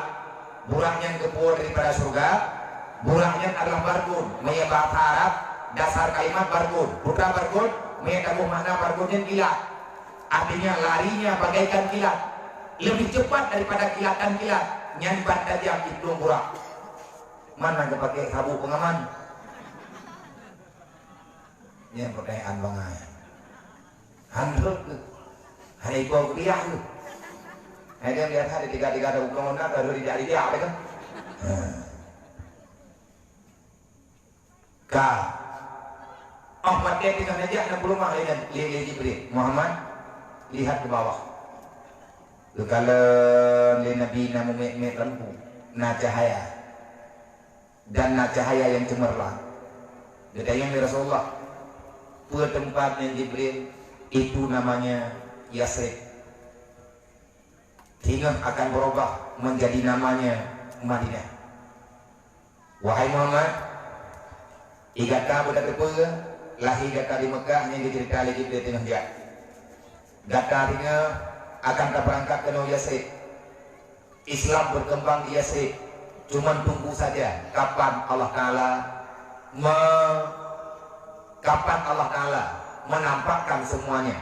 buraknya keluar daripada surga buraknya adalah bargun maya bahasa Arab dasar kalimat bargun bukan bargun maya tabuh makna bargunnya kilat artinya larinya bagaikan kilat lebih cepat daripada kilatan kilat nyambat tajam hidung burak mana dia pakai sabuk pengaman yang pertanyaan bangai handuk hari kau kuliah tu ada lihat hari tiga-tiga ada ulang nak baru tidak dia apa kan Ahmad dia tinggal aja 60 mah lihat Jibril Muhammad lihat ke bawah tu kalau Nabi namu mek lampu na cahaya dan na cahaya yang cemerlang dia tanya Rasulullah tempatnya Jibril itu namanya Yasrib hingga akan berubah menjadi namanya Madinah. Wahai Muhammad igata budak kepuga lahir gata di Mekah yang dicerita lagi di tengah jalan gata artinya akan terperangkat ke Yasrib Islam berkembang di Yathrib. Cuman tunggu saja kapan Allah Taala menampakkan semuanya.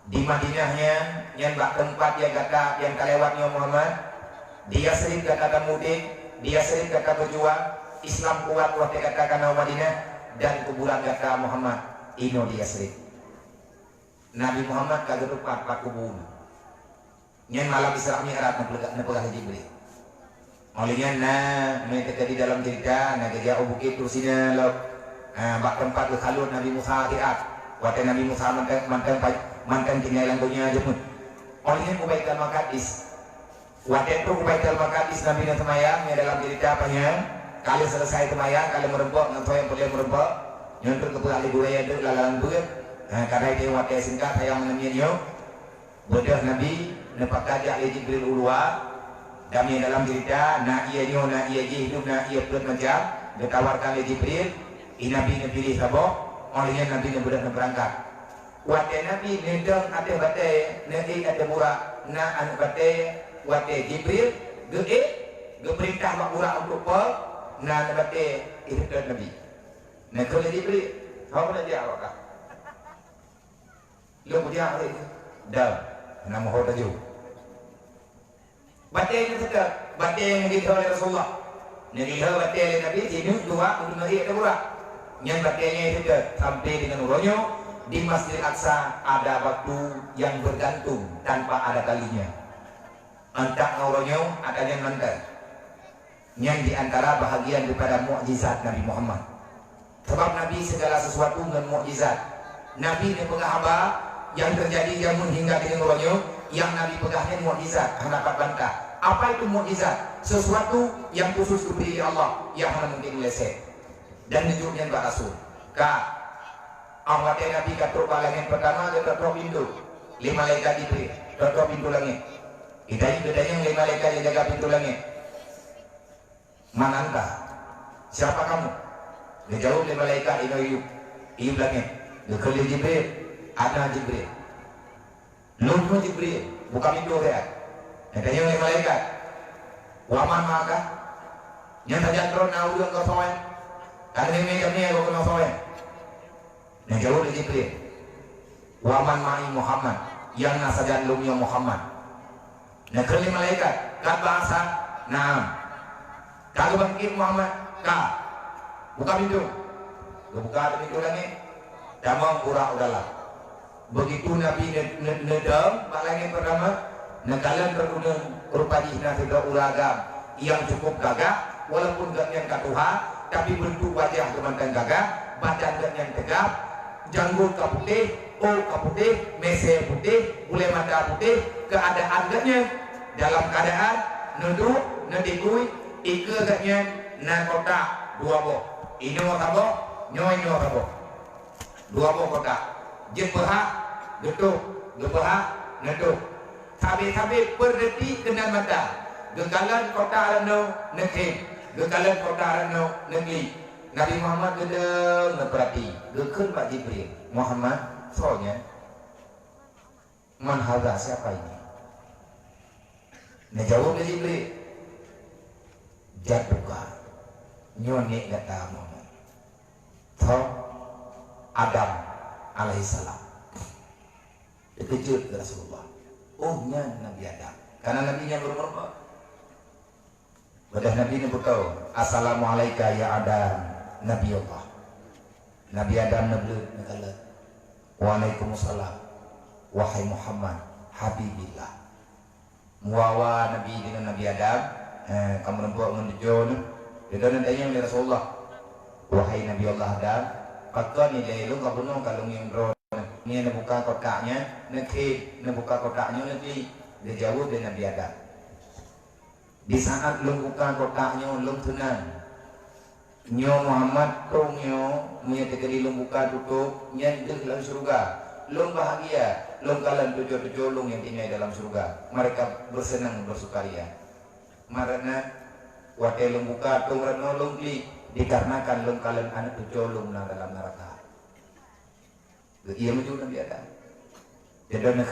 Di Madinahnya yang bak tempat yang kata yang kalewatnya Muhammad, di Yathrib kata mudik, di Yathrib kata berjuang, Islam kuat waktu katakan Madinah, dan kuburan kata Muhammad ino di Yathrib. Nabi Muhammad kagak tempat pak kubur. Yang malam Isra Mi'raj nepegah Jibril. Olehnya mereka di dalam cerita dia bukit terusinnya lo bak tempat ke kalut Nabi Musa tiap. Waktu Nabi Musa mantan tinggal yang dunia jemput. Olehnya kubaikan Maqdis. Waktu itu kubaikan Maqdis Nabi yang semayang dalam cerita apanya. Kali selesai semayang, kali merempok, nanti yang boleh merempok, nyontur ke pulau budaya itu lalang buat. Karena itu waktu singkat saya menemani bodoh Nabi nepak kajak le Jibril ulua. Kami dalam cerita nak ia hidup nak ia perut macam ditawarkan le Jibril. Nabi pilih sabok, olehnya Nabi mudah berangkat. Waktu Nabi nedang ada batai, nanti ada murah, nak anak batai, waktu Jibril ge perintah mak murah untuk nak batai itu Nabi. Nak kalau Jibril, apa nak dia awak? Lu punya apa itu? Dah, nama hotel ju. Batai itu sedap, batai yang dikatakan oleh Rasulullah. Nabi batai oleh Nabi ini dua untuk Nabi ada murah. Yang batainya itu sampai dengan uronyo di Masjid Aqsa ada waktu yang bergantung tanpa ada talinya. Antak uronyo adanya mantar. Yang diantara bahagian daripada mukjizat Nabi Muhammad. Sebab Nabi segala sesuatu dengan mukjizat. Nabi ini pengahaba yang terjadi jamun hingga dengan uronyo yang Nabi pegahnya mukjizat dapat bantah. Apa itu mukjizat? Sesuatu yang khusus diberi Allah yang mana mungkin meleset dan tunjuknya Pak Rasul. Awak Nabi katrok langit pertama dia katrok pintu. 5 malaikat diberi katrok pintu langit. Kita yang 5 malaikat yang jaga pintu langit. Mana anda? Siapa kamu? Dia jauh 5 malaikat Iyub langit. Dia kelih Jibril, ada Jibril. Lupa Jibril, buka pintu dia. Katanya oleh malaikat. Waman maka yang saja turun naudun kau soal. Karena ini kami aku kena soal. Yang jauh dari Jibril. Waman ma'i Muhammad yang nasajan lumnya Muhammad. Yang kelima malaikat kat bahasa naam. Kalau bangkit Muhammad buka pintu. Buka pintu langit. Damang kurang udahlah. Begitu Nabi nedam langit pertama, nekalan berguna rupa jihna sudah uragam yang cukup gagah, walaupun gak yang katuha, tapi bentuk wajah kemantan gagah, badan gak yang tegap, janggut kaputih, kaputih, mese putih, bule mata putih, keadaan gaknya dalam keadaan neduk, nedikui, ike gaknya na kotak dua boh, ini sabo, nyoy sabo, dua boh kotak, jepahak, getuk, gepahak, neduk. Sabi-sabi berdeti kena mata. Gekalan kota rano negeri. Gekalan kota rano negeri. Nabi Muhammad gedeng ngeperhati. Gekun Pak Jibril. Muhammad soalnya manhaga siapa ini? Ngejawab ke Jibril. Jatuhkah nyonek kata Muhammad. Tahu Adam alaihissalam. Dikejut ke Rasulullah. Ohnya Nabi Adam. Karena Nabi-nya berkorban. Badah Nabi ini berkau. Assalamualaikum ya Adam. Nabi Allah. Nabi Adam Nabi Nakalat. Waalaikumsalam. Wahai Muhammad. Habibillah. Muawa Nabi dengan Nabi Adam. Kamu nampak menunjuk. Dia nantinya oleh Rasulullah. Wahai Nabi Allah Adam. Pakkan ni dia lu kau penuh kalung yang bro. Ini nak buka kotaknya, nak buka kotaknya nanti dia jauh dengan Nabi Adam. Di saat lu buka kotaknya, lu tenang. Nyo Muhammad tong nyo, punya tegeri lu buka tutup, nyan ke dalam surga. Lu bahagia, lu kalian tujuh lu yang tinggal dalam surga. Mereka bersenang bersukaria. Karena waktu lu buka tong reno lu dikarenakan lu kalian anak tujuh lu dalam neraka. Ia menuju Nabi Adam. Dia nak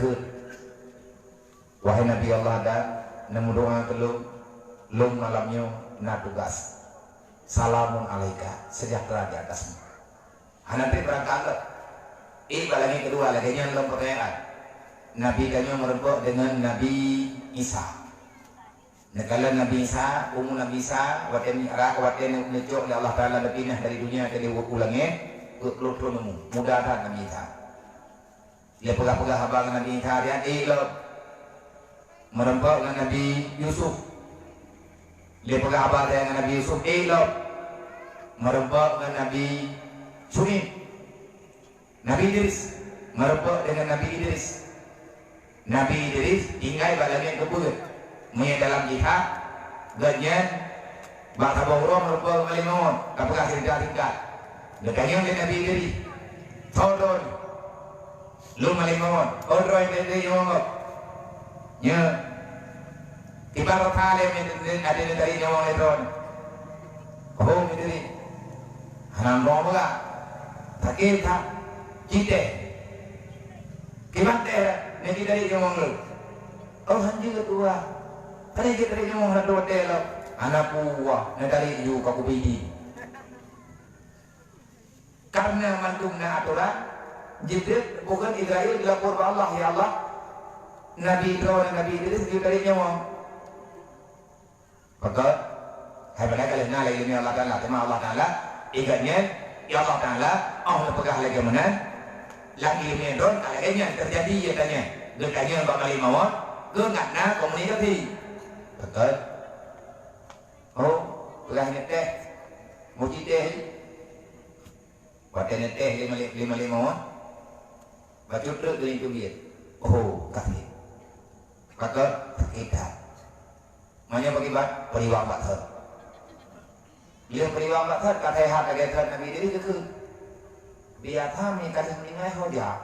wahai Nabi Allah Adam, nemu doa kelum lum malamnya na tugas salamun alaika sejahtera di atasmu nanti berangkat balangi kedua lagi yang dalam pertanyaan Nabi kanya merempuk dengan Nabi Isa kalau Nabi Isa umum Nabi Isa watan mi'raj watan necok oleh Allah Ta'ala berpindah dari dunia ke ulangnya keluar nemu mudah tak Nabi Isa dia pegang-pegang abang Nabi Isa dia merempuk dengan Nabi Yusuf dia pegang abang dia dengan Nabi Yusuf merempuk dengan Nabi Suhaib Nabi Idris merempuk dengan Nabi Idris Nabi Idris tinggal balangnya kebun punya dalam jihad ganyan bangsa bawro merempuk dengan limon apakah tingkat dekanya dengan Nabi Idris Todon lu malimon odroy dari nyongok nya ibarat kali ada dari nyongok itu oh ini hanam romo lah takil tak kita kibat nanti dari nyongok lu oh hanji ketua tadi kita dari nyongok ada hotel anak buah dari you kaku bidi karena mantumna aturan Jibril bukan Israel dilapor ke Allah ya Allah Nabi Ibrahim dan Nabi Idris dari nyawang maka hebatnya kalian lagi ini Allah Ta'ala tema Allah Ta'ala ikannya ya Allah Ta'ala Allah pegah lagi mana lagi ini don kalian terjadi ya tanya dekanya bakal limawon ke ngakna komunikasi betul oh pegahnya teh muji teh watanya teh lima baju truk dari itu dia oh kasih maka kita makanya bagi periwang bathar dia periwang bathar kata hat agak Nabi diri itu biar kami kata meninggal hoja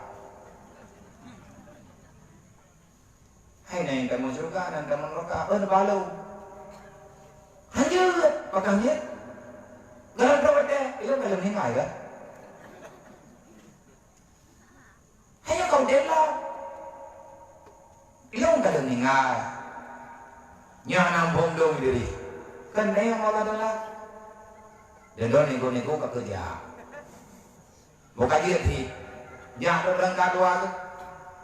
hai nai kamu surga dan kamu neraka balu hancur pakangnya gara-gara deh itu kalau meninggal kan hanya kau delah ilong kada ningal nya nampung dong diri kan yang Allah adalah dan don nego ka kerja bukan dia ti ya orang kadua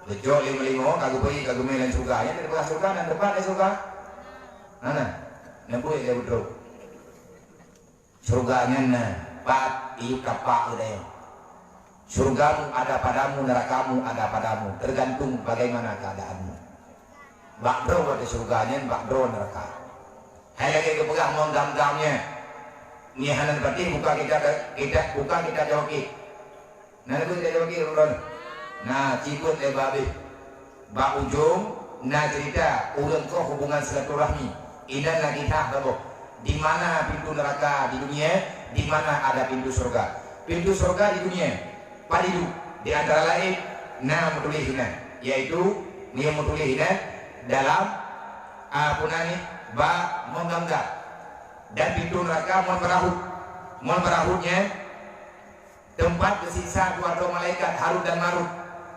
bejo lima kagu pergi kagu melan surga ya dari bekas surga dan depan surga mana nampu ya bro surganya na pat iu kapak udah surgamu ada padamu, nerakamu ada padamu, tergantung bagaimana keadaanmu. Bakdro ada surganya, bakdro neraka. Hai lagi kepegang monggam-gamnya. Nihanan berarti buka kita joki. Nah, itu kita joki urun. Nah, cikut babi. Ba ujung, nah cerita urun kok hubungan silaturahmi. Idan lagi tak babu. Di mana pintu neraka di dunia, di mana ada pintu surga. Pintu surga di dunia. Padidu di antara lain mutulihina yaitu mutulihina dalam punani ba menganggap dan pintu neraka mon berahutnya tempat bersisa dua malaikat Harut dan Marut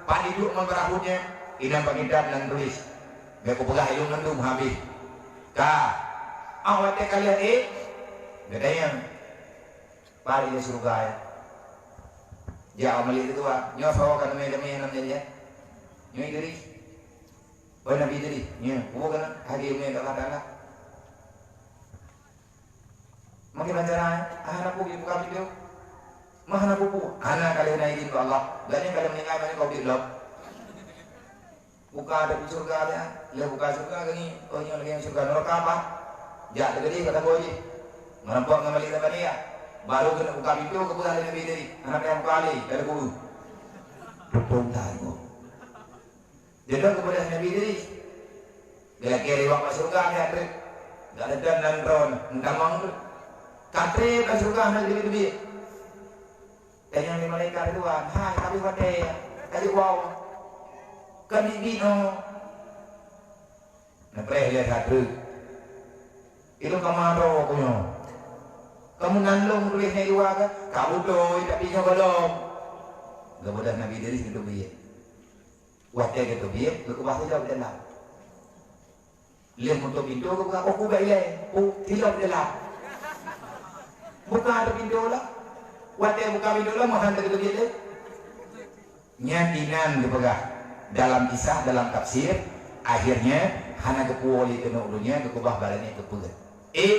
padidu mon berahutnya inam pagidap dan tulis beku pegah ilung mendum habis awatnya kalian beda yang padi surga ya ya amali itu nyo sawo kan me demi nam jadi nyo diri oh nabi diri nyo bukan hadi me Allah Taala makin acara anak buku buka video mah anak buku anak kalian izin ke Allah dan kalian meninggal banyak kau dilop buka ada di surga ada ya buka surga gini oh nyo lagi yang surga neraka apa ya gede kata boy ngerampok ngamali apa dia baru kena buka pintu kebetulan Nabi diri anak yang kali dari guru betul tahu jadi kepada Nabi diri dia kiri waktu surga ni atrip gak ada dan drone entah mang tu katrip dan surga nak lebih dan yang di malaikat itu hai tapi pada kali wow kan ini no nak lihat satu itu kamaro punya kamu nandung tulis ni dua kan kamu doi tapi nyo belum gak mudah Nabi diri gitu biye wajah gitu biye lu bahasa jawab dan Lihat motor pintu ke buka aku bailai. Oh, tilap dalam. Buka ada pintu lah. Waktu buka pintu lah mohon tak begitu. Nyatinan dipegah dalam kisah dalam tafsir akhirnya hana kepuoli kena ulunya kekubah balanya kepugat.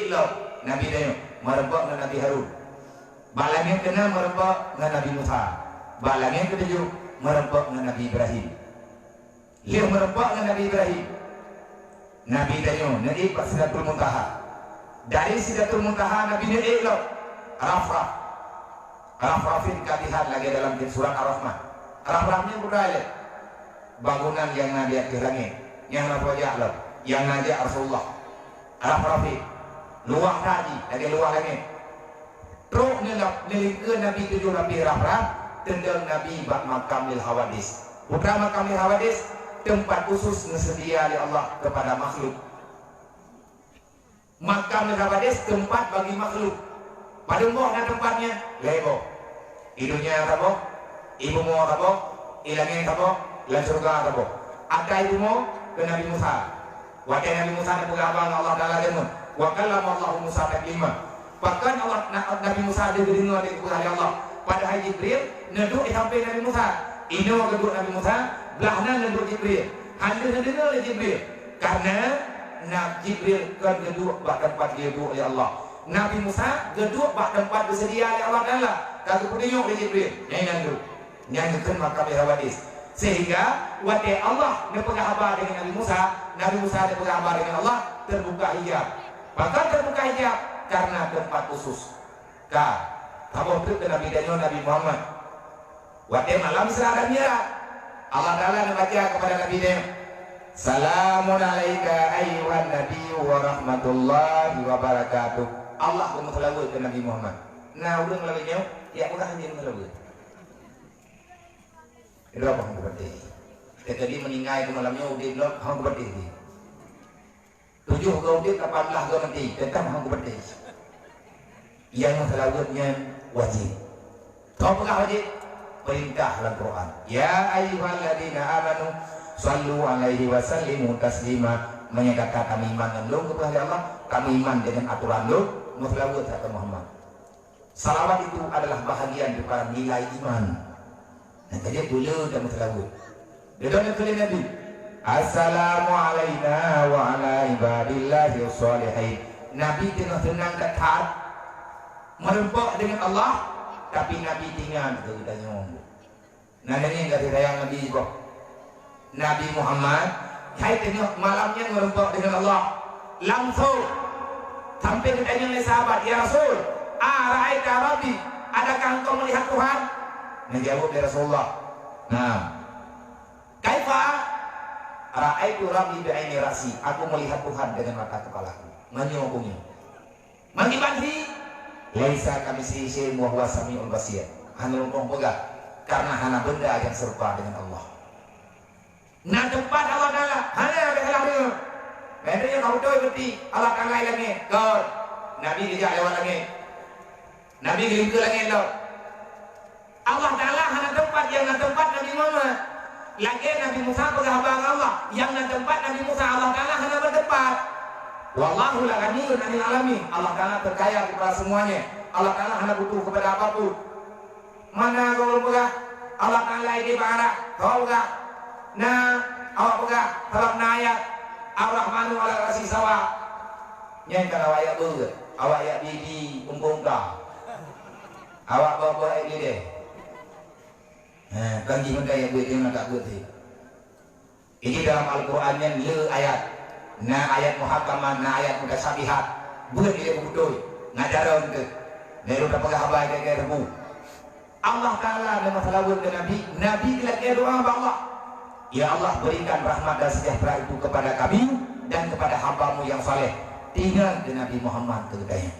Lo Nabi Daniel merebak dengan Nabi Harun. Balanya kena merebak dengan Nabi Musa. Balanya ketujuh merebak dengan Nabi Ibrahim. Dia merebak dengan Nabi Ibrahim. Nabi Daniel naik ke Sidratul Muntaha. Dari Sidratul Muntaha Nabi naik lo Rafraf. Rafrafin kalihat lagi dalam surat Ar-Rahman. Rafrafnya berada bangunan yang Nabi akhir langit, yang Nabi Allah, yang Nabi Rasulullah. Rafrafin luar tadi dari luar langit. Terus nelingkeun Nabi 7 lapis Rafraf tendang Nabi bak makam lil hawadis. Putra makam lil hawadis tempat khusus tersedia oleh Allah kepada makhluk. Makam lil hawadis tempat bagi makhluk. Pada umur dan tempatnya lebo. Idunya apa? Ibu mu apa? Ilangnya apa? Lan surga apa? Ada ibu mu ke Nabi Musa. Wakil Nabi Musa dan abang Allah Taala demun. Wa kallama Allah Musa taklima. Bahkan Allah Nabi Musa ada dengar dari Allah. Pada hari Jibril neduk sampai Nabi Musa. Ino kedua Nabi Musa, belahna neduk Jibril. Hanya dengar oleh Jibril. Karena Nabi Jibril kan kedua bak tempat dia duduk oleh Allah. Nabi Musa geduk bak tempat bersedia oleh Allah Taala. Kaki pudiyuk oleh Jibril. Yang kekan makam hawadis. Sehingga waktu Allah berpegang khabar dengan Nabi Musa berpegang khabar dengan Allah, terbuka hijab. Bahkan terbuka hijab karena tempat khusus. Kamu ke Nabi Daniel, Nabi Muhammad. Waktu malam Isra dan Mi'raj, Allah Taala membaca kepada Nabi Daniel, Salamun alaika ayyuhan nabi wa rahmatullahi wa barakatuh. Allah bermutlawa ke Nabi Muhammad. Nah, udah ngelawanya, ya bukan dia ngelawanya. Itu apa yang berarti? Ketika dia meninggal ke malamnya, dia bilang, hang berarti. 7 kau dia, 18 kau nanti, tentang hang berarti. Yang selawatnya wajib. Tahu apa wajib? Perintah dalam Quran. Ya ayyuhalladzina amanu sallu alaihi wa sallimu taslima. Menyatakan kami iman dengan lu kepada Allah, kami iman dengan aturan lu, selawat kata Muhammad. Salawat itu adalah bahagian daripada nilai iman. Nah, jadi dulu dan selawat. Dia doa kepada Nabi. Assalamu alaina wa ala ibadillahi sholihin. Nabi tengah tenang dekat merempak dengan Allah, tapi Nabi tinggal ke tanya. Nah, ini enggak sayang Nabi kok. Nabi Muhammad hai tengok malamnya merempak dengan Allah. Langsung sampai ke tanya oleh sahabat, ya Rasul, ra'aita Rabbi, adakah engkau melihat Tuhan? Menjawab ya Rasulullah. Nah, kaifa ra'aitu Rabbi bi'aini ra'si, aku melihat Tuhan dengan mata kepalaku. Menyambungnya. Mengibadi laisa kamitslihi syai'un wa huwa samiul basir. Hanya lumpung pegang karena hana benda yang serupa dengan Allah. Nah, tempat Allah Taala hanya bersalah dia. Bedanya kau tahu berarti Allah Taala lagi. Kau Nabi dijak lewat lagi. Nabi giling ke lagi lo. Allah Taala hana tempat yang na tempat Nabi Muhammad. Lagi Nabi Musa berkhabar Allah. Yang na tempat Nabi Musa Allah Taala hana bertempat. Wallahu la ghaniyun 'anil alamin. Allah Taala terkaya kepada semuanya. Allah Taala hana butuh kepada apapun. Mana kau pegang? Allah Taala ini barak. Kau pegang? Nah, awak pegang dalam ayat Ar-Rahmanu 'alal 'arsy sawa. Yang kalau ayat tu, awak ayat di umpungka. Awak bawa ayat dia. Bagi mereka yang buat dia nak buat dia. Ini dalam Al-Qur'annya le ayat. Nah ayat muhakaman, nah ayat mutasabihat. Buat dia betul. Ngajaran ke. Dari udah pegang habai ke rebu. Allah Taala dengan salawat ke Nabi. Nabi kelak doa Allah. Ya Allah, berikan rahmat dan sejahtera itu kepada kami dan kepada hamba-Mu yang saleh. Tinggal di Nabi Muhammad kepadanya.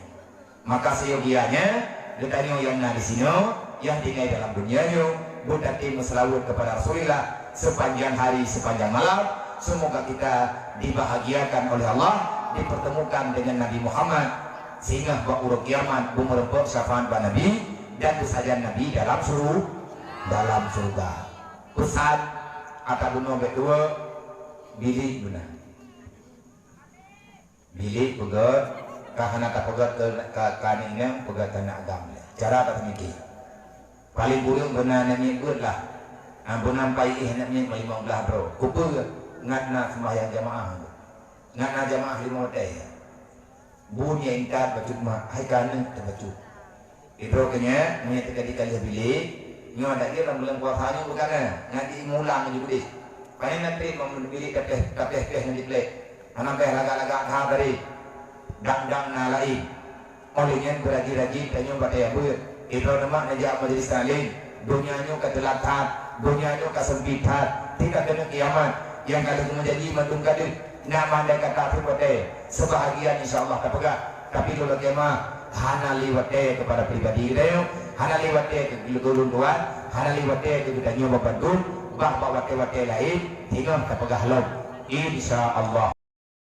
Maka seyogianya ditanya yang di sini, yang tinggal dalam dunianya, budati selawat kepada Rasulullah sepanjang hari, sepanjang malam. Semoga kita dibahagiakan oleh Allah, dipertemukan dengan Nabi Muhammad sehingga ba'uruk kiamat bumerempok syafaat Nabi dan kesajian Nabi dalam surga. Pesan Ata bunuh berdua bilik benar. bilik pegat kahana tak pegat ke kaningnya pegat tanah agam cara tak mikir paling burung benar nanya good lah ampun nampai nanya mai mau belah bro kupu ngatna sembahyang jamaah ngatna jamaah lima day bunyi ingkat bacut mah hai kana terbacut itu kenya nya terjadi kali bilik nyo ada dia dalam bulan puasa ni bukan ngati mulang juga deh panen nanti memilih kapeh nanti play anak peh laga-laga ha dari dang nalai olehnya beragi-ragi tanyo batai abu itu nama najak majlis taklim dunianya ketelatan dunianya kesempitan tidak kena kiamat yang kalau menjadi mandung kadir nama anda kata batai sebahagian insyaallah kapega tapi kalau kiamat hana liwate kepada pribadi kita hana liwate ke gulun tuan hana liwate ke kita nyoba bantu bah wate lain hingga kapega halal insyaallah